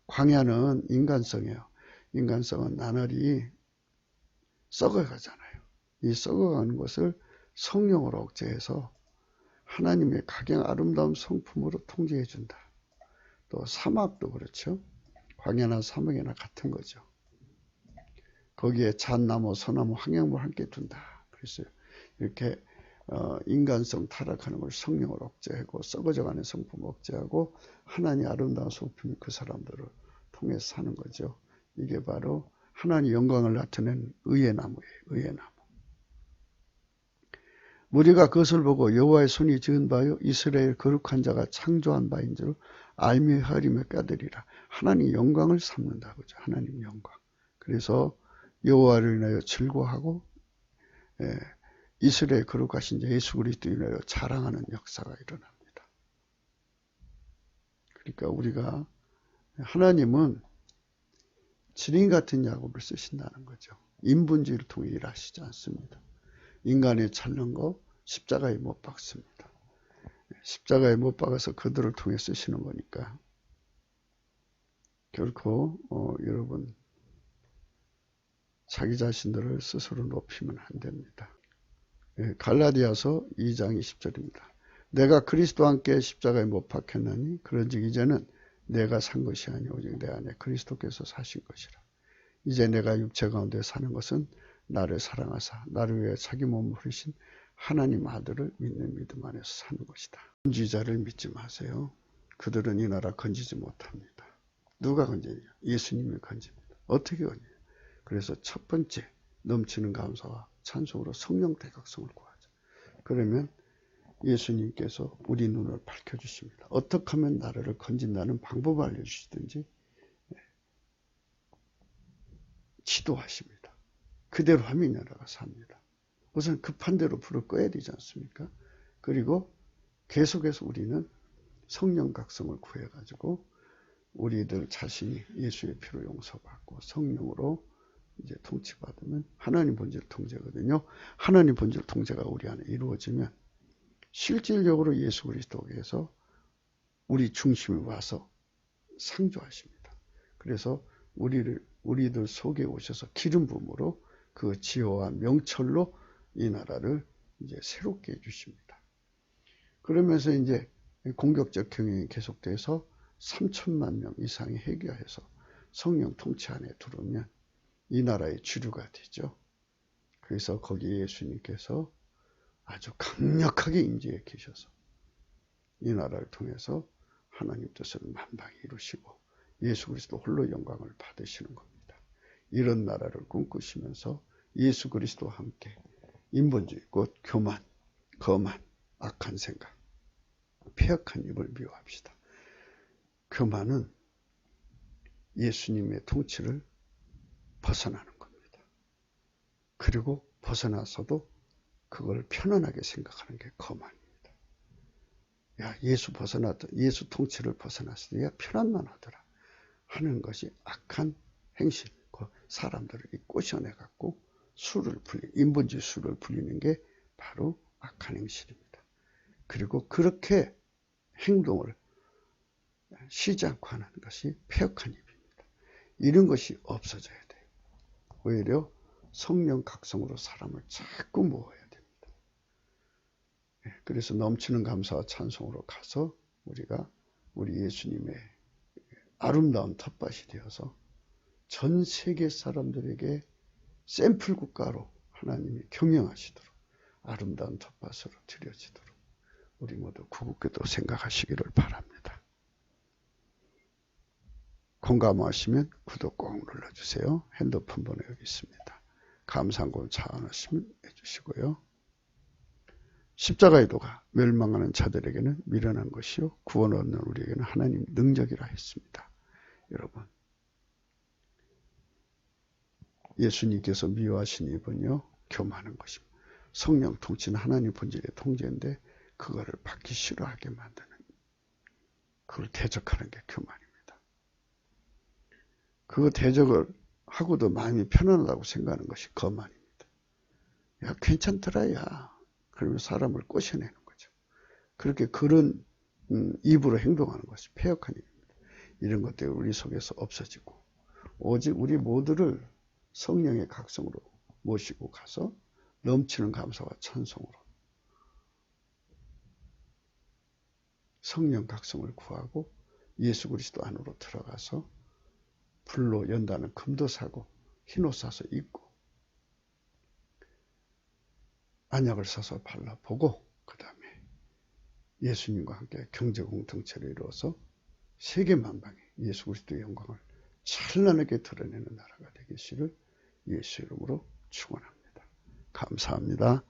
광야는 인간성이에요. 인간성은 나날이 썩어가잖아요. 이 썩어가는 것을 성령으로 억제해서 하나님의 가경 아름다운 성품으로 통제해 준다. 또 사막도 그렇죠. 광야나 사막이나 같은 거죠. 거기에 잣나무, 소나무, 황양물 함께 둔다. 그랬어요. 이렇게 인간성 타락하는 걸 성령으로 억제하고 썩어져가는 성품 억제하고 하나님의 아름다운 성품이 그 사람들을 통해서 사는 거죠. 이게 바로 하나님의 영광을 나타낸 의의 나무예요. 의의 나무. 무리가 그것을 보고 여호와의 손이 지은 바요 이스라엘 거룩한 자가 창조한 바인 줄 알며 헤아리며 껴들이라. 하나님 영광을 삼는다. 그죠? 하나님 영광. 그래서 여호와를 인하여 즐거워하고 이스라엘 거룩하신 자 예수 그리스도를 인하여 자랑하는 역사가 일어납니다. 그러니까 우리가 하나님은 지린 같은 야곱을 쓰신다는 거죠. 인본주의를 통해 일하시지 않습니다. 인간의 찾는 거 십자가에 못 박습니다. 십자가에 못 박아서 그들을 통해 쓰시는 거니까 결코 여러분 자기 자신들을 스스로 높이면 안 됩니다. 갈라디아서 2장 20절입니다. 내가 그리스도와 함께 십자가에 못 박혔나니 그런즉 이제는 내가 산 것이 아니오 오직 내 안에 그리스도께서 사신 것이라. 이제 내가 육체 가운데 사는 것은 나를 사랑하사 나를 위해 자기 몸을 흐리신 하나님 아들을 믿는 믿음 안에서 사는 것이다. 건지자를 믿지 마세요. 그들은 이 나라 건지지 못합니다. 누가 건지냐? 예수님이 건집니다. 어떻게 건지냐? 그래서 첫 번째 넘치는 감사와 찬송으로 성령 대각성을 구하자. 그러면 예수님께서 우리 눈을 밝혀주십니다. 어떻게 하면 나라를 건진다는 방법을 알려주시든지 지도하십니다. 그대로 하면 나라가 삽니다. 우선 급한 대로 불을 꺼야 되지 않습니까? 그리고 계속해서 우리는 성령 각성을 구해가지고 우리들 자신이 예수의 피로 용서받고 성령으로 이제 통치받으면 하나님 본질 통제거든요. 하나님 본질 통제가 우리 안에 이루어지면 실질적으로 예수 그리스도께서 우리 중심에 와서 상조하십니다. 그래서 우리들 속에 오셔서 기름 부음으로 그 지혜와 명철로 이 나라를 이제 새롭게 해주십니다. 그러면서 이제 공격적 경영이 계속돼서 3천만 명 이상이 회개해서 성령 통치 안에 들어오면 이 나라의 주류가 되죠. 그래서 거기에 예수님께서 아주 강력하게 임재해 계셔서 이 나라를 통해서 하나님 뜻을 만방히 이루시고 예수 그리스도 홀로 영광을 받으시는 겁니다. 이런 나라를 꿈꾸시면서 예수 그리스도와 함께 인본주의, 곧 교만, 거만, 악한 생각, 폐역한 입을 미워합시다. 교만은 예수님의 통치를 벗어나는 겁니다. 그리고 벗어나서도 그걸 편안하게 생각하는 게 거만입니다. 야, 예수 통치를 벗어났을 때 편안만 하더라 하는 것이 악한 행실, 사람들을 꼬셔내갖고 인본주의 수를 불리는 게 바로 악한 행실입니다. 그리고 그렇게 행동을 쉬지 않고 하는 것이 폐역한 입입니다. 이런 것이 없어져야 돼요. 오히려 성령 각성으로 사람을 자꾸 모아야 됩니다. 그래서 넘치는 감사와 찬송으로 가서 우리가 우리 예수님의 아름다운 텃밭이 되어서 전 세계 사람들에게 샘플 국가로 하나님이 경영하시도록 아름다운 텃밭으로 드려지도록 우리 모두 구국교도 생각하시기를 바랍니다. 공감하시면 구독 꼭 눌러주세요. 핸드폰 번호 여기 있습니다. 감사한 건 차원하시면 해주시고요. 십자가의 도가 멸망하는 자들에게는 미련한 것이요 구원 얻는 우리에게는 하나님 능력이라 했습니다. 여러분, 예수님께서 미워하신 이분이요 교만한 것입니다. 성령 통치는 하나님 본질의 통제인데 그거를 받기 싫어하게 만드는, 그걸 대적하는 게 교만입니다. 그 대적을 하고도 마음이 편안하다고 생각하는 것이 거만입니다. 야, 괜찮더라, 야. 그러면 사람을 꼬셔내는 거죠. 그렇게 그런 입으로 행동하는 것이 패역한 일입니다. 이런 것들이 우리 속에서 없어지고 오직 우리 모두를 성령의 각성으로 모시고 가서 넘치는 감사와 찬송으로 성령 각성을 구하고 예수 그리스도 안으로 들어가서 불로 연다는 금도 사고 흰옷 사서 입고 안약을 사서 발라보고 그 다음에 예수님과 함께 경제공동체를 이루어서 세계만방에 예수 그리스도의 영광을 찬란하게 드러내는 나라가 되기를 예수 이름으로 축원합니다. 감사합니다.